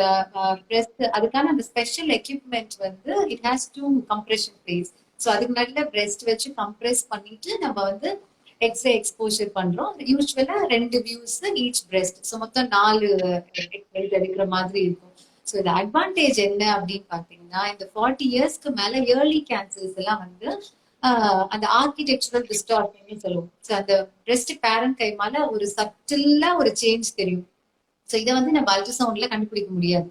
பிரெஸ்ட் அதுக்கான அந்த ஸ்பெஷல் எக்யூப்மெண்ட் வந்து it has 2 compression place. So அதுக்கு நல்ல பிரெஸ்ட் வச்சு கம்ப்ரெஸ் பண்ணிட்டு நம்ம வந்து எக்ஸ்ரே எக்ஸ்போஷர் பண்றோம். யூஸ்வலா 2 வியூஸ் ஈச் பிரெஸ்ட். ஸோ மொத்தம் 4 எடுக்கிற மாதிரி இருக்கும். ஸோ இது அட்வான்டேஜ் என்ன அப்படின்னு பாத்தீங்கன்னா, இந்த 40 இயர்ஸ்க்கு மேல ஏர்லி கேன்சர்ஸ் எல்லாம் வந்து அந்த ஆர்கிடெக்சரல் டிஸ்டார்ஷன் சொல்லுவோம். ஸோ அந்த பிரெஸ்ட் பேரண்ட் கைமால ஒரு சட்டிலா ஒரு சேஞ்ச் தெரியும். ஸோ இதை வந்து நம்ம அல்ட்ராசவுண்ட்ல கண்டுபிடிக்க முடியாது.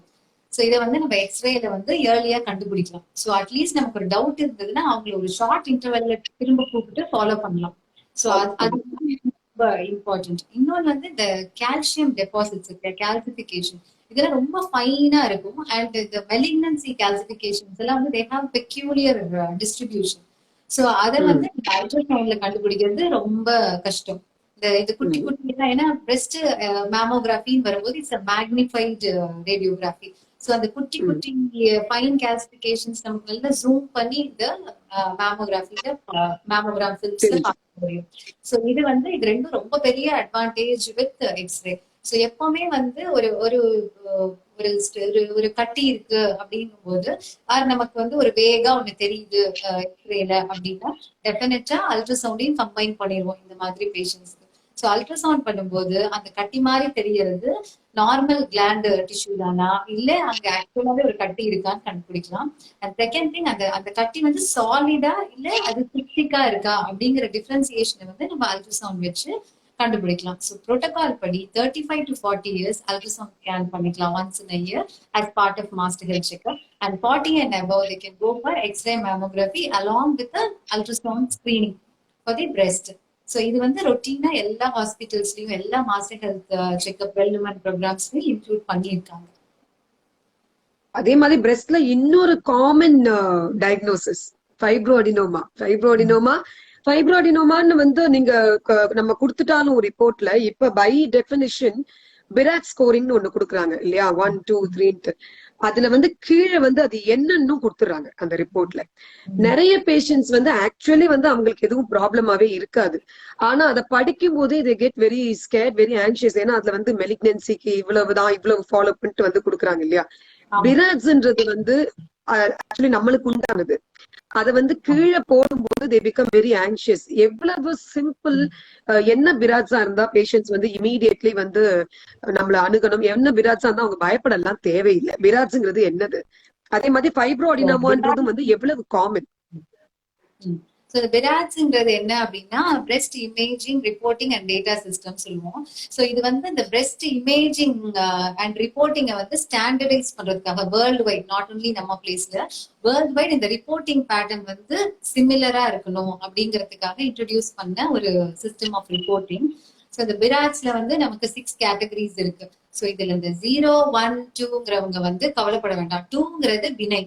ஸோ இதை வந்து நம்ம எக்ஸ்ரேல வந்து ஏர்லியா கண்டுபிடிக்கலாம். ஸோ அட்லீஸ்ட் நமக்கு ஒரு டவுட் இருந்ததுன்னா அவங்களை ஒரு ஷார்ட் இன்டர்வெல்ல திரும்ப கூப்பிட்டு ஃபாலோ பண்ணலாம். சோ அது ரொம்ப இம்பார்ட்டன்ட். இன்னொன்னு வந்து இந்த கால்சியம் டெபாசிட்ஸ் இருக்கு, கால்சிபிகேஷன், இதெல்லாம் ரொம்ப ஃபைனா இருக்கும். அண்ட் இந்த மெலிக்னன்சி கால்சிபிகேஷன்ஸ் எல்லாம் வந்து they have peculiar distribution. So அதை வந்து அல்ட்ராசவுண்ட்ல கண்டுபிடிக்கிறது ரொம்ப கஷ்டம். இது குட்டி குட்டி தான். ஏன்னா பிரெஸ்ட் மேமோகிராஃபின்னு வரும்போது it's a magnified radiography. So அந்த குட்டி குட்டி ஃபைன் கால்சிபிகேஷன்ஸ் நமக்கு நல்லா ஜூம் பண்ணி இந்த மேமோகிராஃபில மேமோகிராம் ஃபில்ம்ஸ்ல பார்க்க முடியும். சோ இது வந்து இது ரெண்டும் ரொம்ப பெரிய அட்வான்டேஜ் வித் எக்ஸ்ரே. சோ எப்பவுமே வந்து ஒரு ஒரு ஒரு கட்டி இருக்கு அப்படிங்கும் போது நமக்கு வந்து ஒரு வேகா ஒண்ணு தெரியுது எக்ஸ்ரேல அப்படின்னா டெஃபினட்டா அல்ட்ராசவுண்டையும் கம்பைன் பண்ணிடுவோம் இந்த மாதிரி பேஷண்ட்ஸ்க்கு. சோ அல்ட்ராசவுண்ட் பண்ணும்போது அந்த கட்டி மாதிரி தெரியறது நார்மல் கிளாண்ட் டிஷ்யூ தானா இல்ல அங்க ஆக்சுவலாவே ஒரு கட்டி இருக்கான்னு கண்டுபிடிக்கலாம். அண்ட் செகண்ட் திங், அந்த கட்டி வந்து சாலிடா இல்ல அது திக்கா இருக்கா அப்படிங்கிற டிஃபரன்சியேஷனை வந்து நம்ம அல்ட்ராசவுண்ட் வச்சு கண்டுபிடிக்கலாம். ஸோ ப்ரோட்டோகால் படி 35 to 40 இயர்ஸ் அல்ட்ராசவுண்ட் ஸ்கேன் பண்ணிக்கலாம் once in year as part of master health checkup. And 40 and above they can go for X-ray mammography along with the ultrasound screening for the breast. So இது வந்து ரொட்டீனா எல்லா ஹாஸ்பிட்டல்ஸ்லயும் எல்லா master health checkup development ப்ரோக்ராம்ஸ்லயும் include பண்ணியிருக்காங்க. அதே மாதிரி பிரெஸ்ட்ல இன்னொரு காமன் டயக்னோசிஸ் ஃபைப்ரோஅடினோமா. ஃபைப்ரோஅடினோமான்னு வந்து நீங்க நம்ம கொடுத்துட்டாலும் ரிப்போர்ட்ல இப்ப பை டெஃபினிஷன் பிராட் ஸ்கோரிங்னு ஒண்ணு கொடுக்குறாங்க இல்லையா, 1 2 3. அதுல வந்து கீழே வந்து அது என்னன்னு கொடுத்துறாங்க அந்த ரிப்போர்ட்ல. நிறைய பேஷண்ட்ஸ் வந்து ஆக்சுவலி வந்து அவங்களுக்கு எதுவும் ப்ராப்ளமாவே இருக்காது. ஆனா அதை படிக்கும் போதே they get very scared, very anxious. ஏன்னா அதுல வந்து மெலிக்னன்சிக்கு இவ்வளவுதான் இவ்வளவு ஃபாலோ பண்ணிட்டு வந்து கொடுக்குறாங்க இல்லையா. பிராட்ஸ்ன்றது வந்து ஆக்சுவலி நம்மளுக்கு உண்டானது. அதை வந்து கீழே போடும்போது they become very anxious. எவ்வளவு சிம்பிள் என்ன பிராட்ஸா இருந்தா பேஷண்ட்ஸ் வந்து இமீடியட்லி வந்து நம்மள அணுகணும். என்ன பிராட்ஸா இருந்தா அவங்க பயப்படலாம் தேவையில்லை. பிராட்ஸ்ங்கிறது என்னது. அதே மாதிரி ஃபைப்ரோஅடினோமான்றதும் வந்து எவ்வளவு காமன். ஸோ பிராட்ஸ்ங்கிறது என்ன அப்படின்னா breast imaging reporting and data system சொல்லுவோம். ஸோ இது வந்து இந்த பிரெஸ்ட் இமேஜிங் அண்ட் ரிப்போர்ட்டிங்கை வந்து ஸ்டாண்டர்டைஸ் பண்றதுக்காக வேர்ல்டு வைட், நாட் ஒன்லி நம்ம பிளேஸ்ல, வேர்ல்டு வைட் இந்த ரிப்போர்ட்டிங் பேட்டர்ன் வந்து சிமிலரா இருக்கணும் அப்படிங்கிறதுக்காக இன்ட்ரடியூஸ் பண்ண ஒரு சிஸ்டம் ஆஃப் ரிப்போர்ட்டிங். ஸோ இந்த பிராட்ஸ்ல வந்து நமக்கு 6 கேட்டகரிஸ் இருக்கு. ஸோ இதுல இந்த 0 1 2ங்கிறவங்க வந்து கவலைப்பட வேண்டாம். 2ங்கிறது பினை,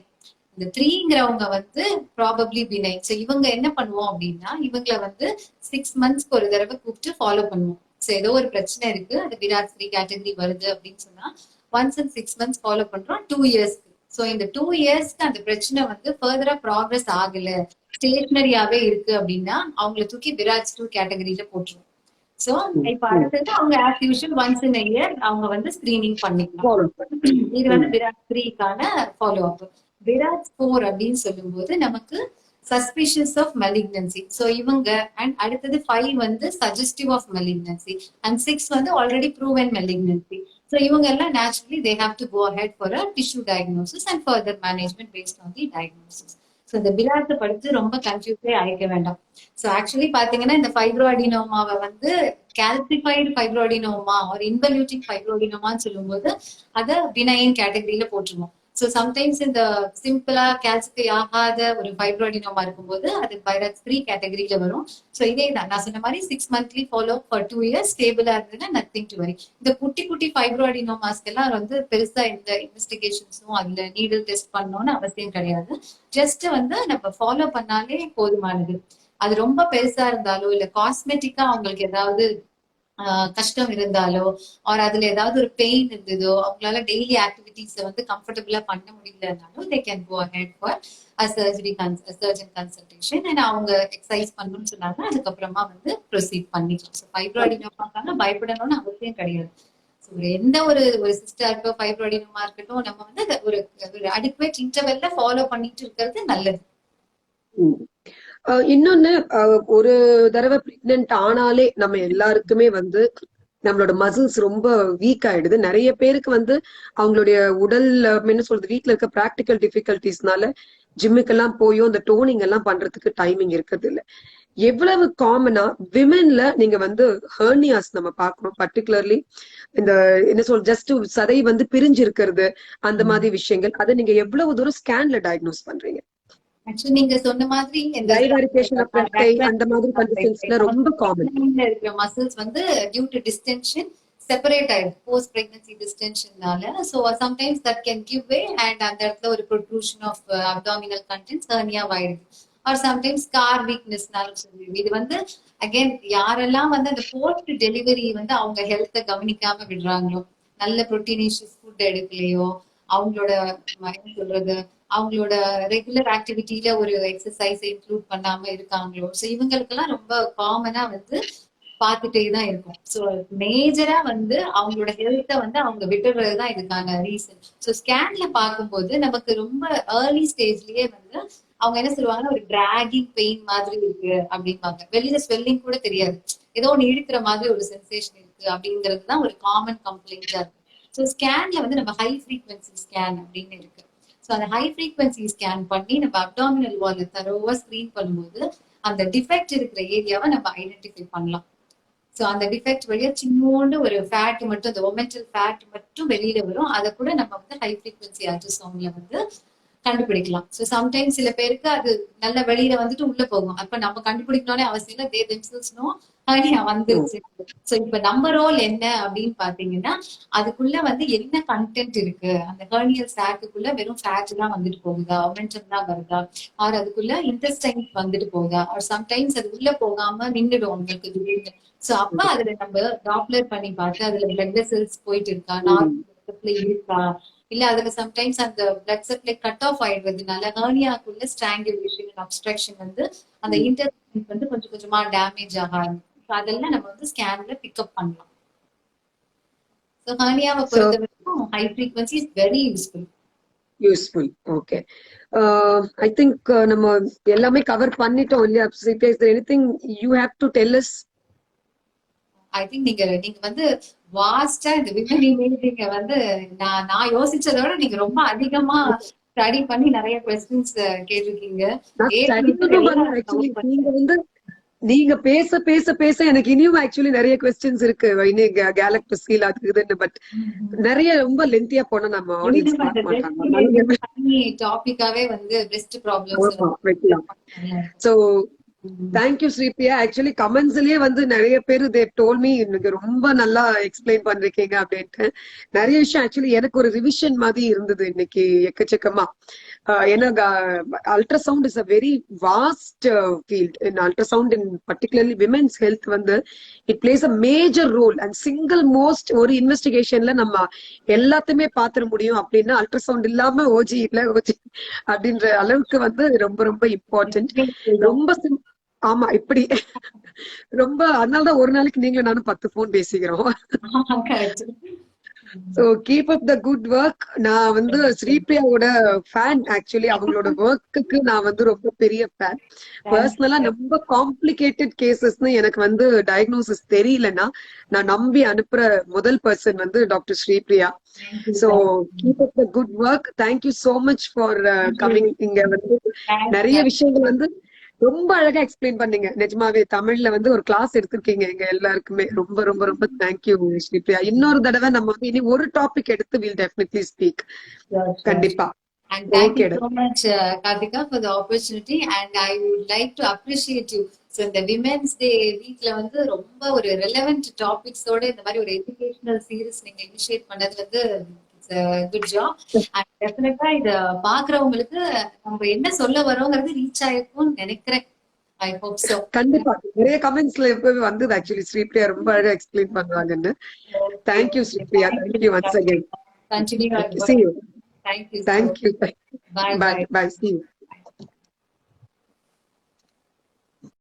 இந்த 3ங்கிறவங்க வந்து ப்ராபப்ளி பினை. ஸோ இவங்க என்ன பண்ணுவோம் அப்படின்னா இவங்களை வந்து 6 monthsக்கு ஒரு தடவை கூப்பிட்டு ஃபாலோ பண்ணுவோம். ஸோ ஏதோ ஒரு பிரச்சனை இருக்கு, அது பிராட் 3 கேட்டகரி வருது அப்படின்னு சொன்னா ஒன்ஸ் இன் 6 months ஃபாலோ பண்றோம் 2 இயர்ஸ்க்கு. ஸோ இந்த 2 இயர்ஸ்க்கு அந்த பிரச்சனை வந்து ஃபர்தரா ப்ராக்ரஸ் ஆகல, ஸ்டேஷனரியாவே இருக்கு அப்படின்னா அவங்களை தூக்கி பிராட் 2 கேட்டகரியில போட்டுருவோம். சோ இப்ப அடுத்தது அவங்க as usual once in year அவங்க வந்து ஸ்கிரீனிங் பண்ணிக்கலாம். இது வந்து பிராட் 3க்கான ஃபாலோ அப். பிராட் 4 அப்படின்னு சொல்லும்போது நமக்கு சஸ்பிஷியஸ் ஆஃப் மெலிக்னன்சி. சோ இவங்க அண்ட் அடுத்தது 5 வந்து சஜஸ்டிவ் ஆஃப் மெலிக்னன்சி அண்ட் 6 வந்து ஆல்ரெடி ப்ரூவன் மெலிக்னன்சி. சோ இவங்க எல்லாம் naturally they have to go ahead for a tissue diagnosis and further management based on the diagnosis. So இந்த பிராட்டை படித்து ரொம்ப கன்ஃபியூஸே ஆயிக்க வேண்டாம். ஸோ ஆக்சுவலி பாத்தீங்கன்னா இந்த ஃபைப்ரோஅடினோமாவை வந்து கால்சிஃபைடு ஃபைப்ரோஅடினோமா ஒரு இன்வல்யூட்டிக் ஃபைப்ரோஅடினோமான்னு சொல்லும்போது அதை பினைன் கேட்டகரியில போட்டுருவோம். ஸோ சம்டைம்ஸ் இந்த சிம்பிளா கால்சிஃபை ஆகாத ஒரு ஃபைப்ரோடினோமா இருக்கும்போது அது பைரக்ஸ் 3 கேட்டகரியில வரும். ஸோ இதே தான் நான் சொன்ன மாதிரி 6 மந்த்லி ஃபாலோ ஃபார் 2 இயர்ஸ் ஸ்டேபிளா இருந்ததுன்னா நத்திங் டு வரி. இந்த குட்டி குட்டி ஃபைப்ரோடினோமாஸ்க்கு எல்லாம் வந்து பெருசா இந்த இன்வெஸ்டிகேஷன்ஸும் அதுல நீடில் டெஸ்ட் பண்ணணும்னு அவசியம் கிடையாது. ஜஸ்ட் வந்து நம்ம ஃபாலோ பண்ணாலே போதுமானது. அது ரொம்ப பெருசா இருந்தாலோ இல்ல காஸ்மெட்டிக்கா அவங்களுக்கு ஏதாவது கஷ்டம் இருந்தாலோ ஆர் அதுல ஏதாவது ஒரு பெயின் இருந்ததோ அவங்களால டெய்லி ஆக்டிவிட்டிஸ் வந்து கம்ஃபர்டபுளா பண்ண முடியலனாலும் they can go ahead for surgeon consultation and அவங்க எக்ஸசைஸ் பண்ணணும்னு சொன்னாங்க. அதுக்கப்புறமா வந்து ப்ரொசீட் பண்ணிக்கலாம். ஸோ ஃபைப்ராய்டினோமாக்காக பயப்படணும்னு அவசியம் கிடையாது. ஸோ எந்த ஒரு சிஸ்டருக்கோ ஃபைப்ராய்டினோமா இருக்கட்டும் நம்ம வந்து ஒரு அடிக்குவேட் இன்டர்வெல்ல ஃபாலோ பண்ணிட்டு இருக்கிறது நல்லது. இன்னொன்னு ஒரு தடவை பிரெக்னென்ட் ஆனாலே நம்ம எல்லாருக்குமே வந்து நம்மளோட மசில்ஸ் ரொம்ப வீக் ஆயிடுது. நிறைய பேருக்கு வந்து அவங்களுடைய உடல் என்ன சொல்றது வீட்ல இருக்க பிராக்டிக்கல் டிஃபிகல்டிஸ்னால ஜிம்முக்கெல்லாம் போயும் இந்த டோனிங் எல்லாம் பண்றதுக்கு டைமிங் இருக்கிறது இல்ல. எவ்வளவு காமனா விமென்ல நீங்க வந்து ஹெர்னியாஸ் நம்ம பார்க்கணும். பர்டிகுலர்லி இந்த என்ன சொல் ஜஸ்ட் சதை வந்து பிரிஞ்சு இருக்கிறது அந்த மாதிரி விஷயங்கள் அதை நீங்க எவ்வளவு தூரம் ஸ்கேன்ல டயக்னோஸ் பண்றீங்க? ஆக்சுவலி நீங்க சொன்ன மாதிரி அந்த மாதிரி கண்டிஷன்ஸ்ல ரொம்ப காமன் இருக்கிற மசில்ஸ் வந்து டியூ டு டிஸ்டென்ஷன் செப்பரேட் ஆயிடுது போஸ்ட் பிரெக்னன்சி டிஸ்டென்ஷன்னால. So sometimes that can give way and அந்த இடத்துல ஒரு protrusion of abdominal contents hernia ஆயிடுது. ஆர் சம்டைம்ஸ் ஸ்கார் வீக்னஸ்னாலும் சொல்லுது. இது வந்து அகைன் யாரெல்லாம் வந்து அந்த போஸ்ட் டெலிவரி வந்து அவங்க ஹெல்த்தை கவனிக்காம விடுறாங்களோ, நல்ல ப்ரோட்டீனேஷியஸ் ஃபுட் எடுக்கலையோ, அவங்களோட என்ன சொல்றது அவங்களோட ரெகுலர் ஆக்டிவிட்டியில ஒரு எக்ஸசைஸ் இன்க்ளூட் பண்ணாம இருக்காங்களோ, ஸோ இவங்களுக்கெல்லாம் ரொம்ப காமனா வந்து பார்த்துட்டே தான் இருக்கும். ஸோ மேஜரா வந்து அவங்களோட ஹெல்த்தை வந்து அவங்க விட்டுறதுதான் இதுக்கான ரீசன். ஸோ ஸ்கேன்ல பார்க்கும்போது நமக்கு ரொம்ப ஏர்லி ஸ்டேஜ்லயே வந்து அவங்க என்ன சொல்லுவாங்கன்னா ஒரு டிராகிங் பெயின் மாதிரி இருக்கு அப்படிம்பாங்க. வெளியில ஸ்வெல்லிங் கூட தெரியாது, ஏதோ ஒன்று இழுக்கிற மாதிரி ஒரு சென்சேஷன் இருக்கு அப்படிங்கிறது தான் ஒரு காமன் கம்ப்ளைண்டா இருக்கு. ஸோ ஸ்கேன்ல வந்து நம்ம ஹை ஃப்ரீக்வன்சி ஸ்கேன் அப்படின்னு இருக்கு. ஸோ அந்த ஹை ஃப்ரீக்வன்சி ஸ்கேன் பண்ணி நம்ம அப்டாமினல் வால்ல தரோவா ஸ்கிரீன் பண்ணும்போது அந்த டிஃபெக்ட் இருக்கிற ஏரியாவை நம்ம ஐடென்டிஃபை பண்ணலாம். ஸோ அந்த டிஃபெக்ட் வழியா சின்னோண்டு ஒரு ஃபேட் மட்டும் அந்த ஒமெண்டல் ஃபேட் மட்டும் வெளியில வரும். அதை கூட நம்ம வந்து ஹை ஃப்ரீக்வன்சி அல்ட்ராசவுண்ட்ல வந்து கண்டுபிடிக்கலாம். ஸோ சம்டைம்ஸ் சில பேருக்கு அது நல்ல வெளியில வந்துட்டு உள்ள போகும். அப்ப நம்ம கண்டுபிடிக்கணும்னே அவசியம் இல்லை, தே தெம்செல்ஸ் நோ ஹெர்னியா வந்துருச்சு. ஸோ இப்ப நம்ம ரோல் என்ன அப்படின்னு பாத்தீங்கன்னா அதுக்குள்ள வந்து என்ன கண்டென்ட் இருக்கு, அந்த ஹெர்னியல் சாக்குக்குள்ள வெறும் ஃபேட் தான் வந்துட்டு போகுதா, ஒமெண்டம் தான் வருதா, ஆர் அதுக்குள்ள இன்டெஸ்டைன்ஸ் வந்துட்டு போகுதா, ஆர் சம்டைம்ஸ் அது உள்ள போகாம நின்றுடும் உங்களுக்கு திடீர்னு. ஸோ அப்ப அதுல நம்ம டாப்லர் பண்ணி பார்த்து அதுல பிளட் வெசல்ஸ் போயிட்டு இருக்கா, நார்மல் இருக்கா, இல்ல அதுல சம்டைம்ஸ் அந்த பிளட் சப்ளை கட் ஆஃப் ஆயிடுறதுனால ஹெர்னியாக்குள்ள ஸ்ட்ராங்குலேஷன் அப்ஸ்ட்ரக்ஷன் வந்து அந்த இன்டெஸ்டைன் வந்து கொஞ்சம் கொஞ்சமா டேமேஜ் ஆக ஆரம்பிக்கும். அதெல்லாம் நம்ம வந்து ஸ்கேன்ல பிக்கப் பண்ணலாம். ஸோ ஹெர்னியாவை பொறுத்த வரைக்கும் high frequency is very useful. Okay, I think நம்ம எல்லாமே கவர் பண்ணிட்டோம் இல்லையா? Anything you have to tell us? I think நீங்க வந்து வாஸ்டா இந்த விமன் இமேஜிங்க வந்து நான் யோசிச்சதோட நீங்க ரொம்ப அதிகமா ஸ்டடி பண்ணி நிறைய क्वेश्चंस கேட்டிருக்கீங்க. நீங்க பேச பேச பேச எனக்கு இனியும் ஆக்சுவலி நிறைய क्वेश्चंस இருக்கு கேலக்டோஸ்கீல் அதுக்குன்னு. பட் நிறைய ரொம்ப லென்த்தியா போனா நம்ம ஆடியன்ஸ் பார்க்க மாட்டாங்க. டாபிக்காவே வந்து breast problems. So thank you Sripriya. Actually கமெண்ட்ஸ்லயே வந்து நிறைய பேரு தே டோல் மீ எனக்கு ரொம்ப நல்லா எக்ஸ்பிளைன் பண்றீங்க அப்படின்ட்டு. நிறைய விஷயம் ஆக்சுவலி எனக்கு ஒரு ரிவிஷன் மாதிரி இருந்தது இன்னைக்கு எக்கச்சக்கமா. ஏன்னா ultrasound is a very vast field. In ultrasound in particularly women's health வந்து it plays a major role and single most ஒரு இன்வெஸ்டிகேஷன்ல நம்ம எல்லாத்தையுமே பாத்துட முடியும் அப்படின்னா அல்ட்ராசவுண்ட் இல்லாம ஓஜி இல்ல ஓஜி அப்படின்ற அளவுக்கு வந்து ரொம்ப ரொம்ப இம்பார்ட்டன்ட். ரொம்ப ஆமா இப்படி ரொம்ப அதனாலதான் ஒரு நாளைக்கு நீங்களும் நானும் 10 போன் பேசிக்கிறோம். So keep up the good work. நான் வந்து ஸ்ரீபிரியாவோட ஃபேன். ஆக்சுவலி அவங்களோட ஒர்க்குக்கு நான் வந்து ரொம்ப பெரிய ஃபேன். பர்சனலா ரொம்ப காம்ப்ளிகேட்டட் கேசஸ்னு எனக்கு வந்து டயக்னோசிஸ் தெரியலன்னா நான் நம்பி அனுப்புற முதல் பர்சன் வந்து doctor Sripriya. So keep up the good work. Thank you so much for coming. இங்க வந்து நிறைய விஷயங்கள் வந்து ரொம்ப அழகா எக்ஸ்பிளைன் பண்ணீங்க. நிஜமாவே தமிழ்ல வந்து ஒரு கிளாஸ் எடுத்திருக்கீங்க எங்க எல்லாருக்குமே. ரொம்ப ரொம்ப ரொம்ப தேங்க்யூ ஸ்ரீபிரியா. இன்னொரு தடவை நம்ம வந்து இனி ஒரு டாபிக் எடுத்து வில் டெஃபினெட்லி ஸ்பீக். கண்டிப்பா. And thank you okay. so much, Karthika, for the opportunity. And I would like to appreciate you. So இந்த விமென்ஸ் டே வீக்ல வந்து ரொம்ப ஒரு ரெலவென்ட் டாபிக்ஸோட இந்த மாதிரி ஒரு எஜுகேஷனல் சீரிஸ் நீங்க இனிஷியேட் பண்ணது வந்து குட் ஜாப். அண்ட் டெஃபினட்டா இத பாக்குறவங்களுக்கு நம்ம என்ன சொல்ல வரோங்கிறது ரீச் ஆயிருக்கும்னு நினைக்கிறேன். I hope so. கண்டிப்பா நிறைய கமெண்ட்ஸ்ல எப்பவே வந்தது ஆக்சுவலி ஸ்ரீபிரியா ரொம்ப அழகா எக்ஸ்பிளைன் பண்றாங்கன்னு. Thank you Sripriya. Thank you once again. Continue. See you. Thank you. Thank you. Bye. Bye. See you.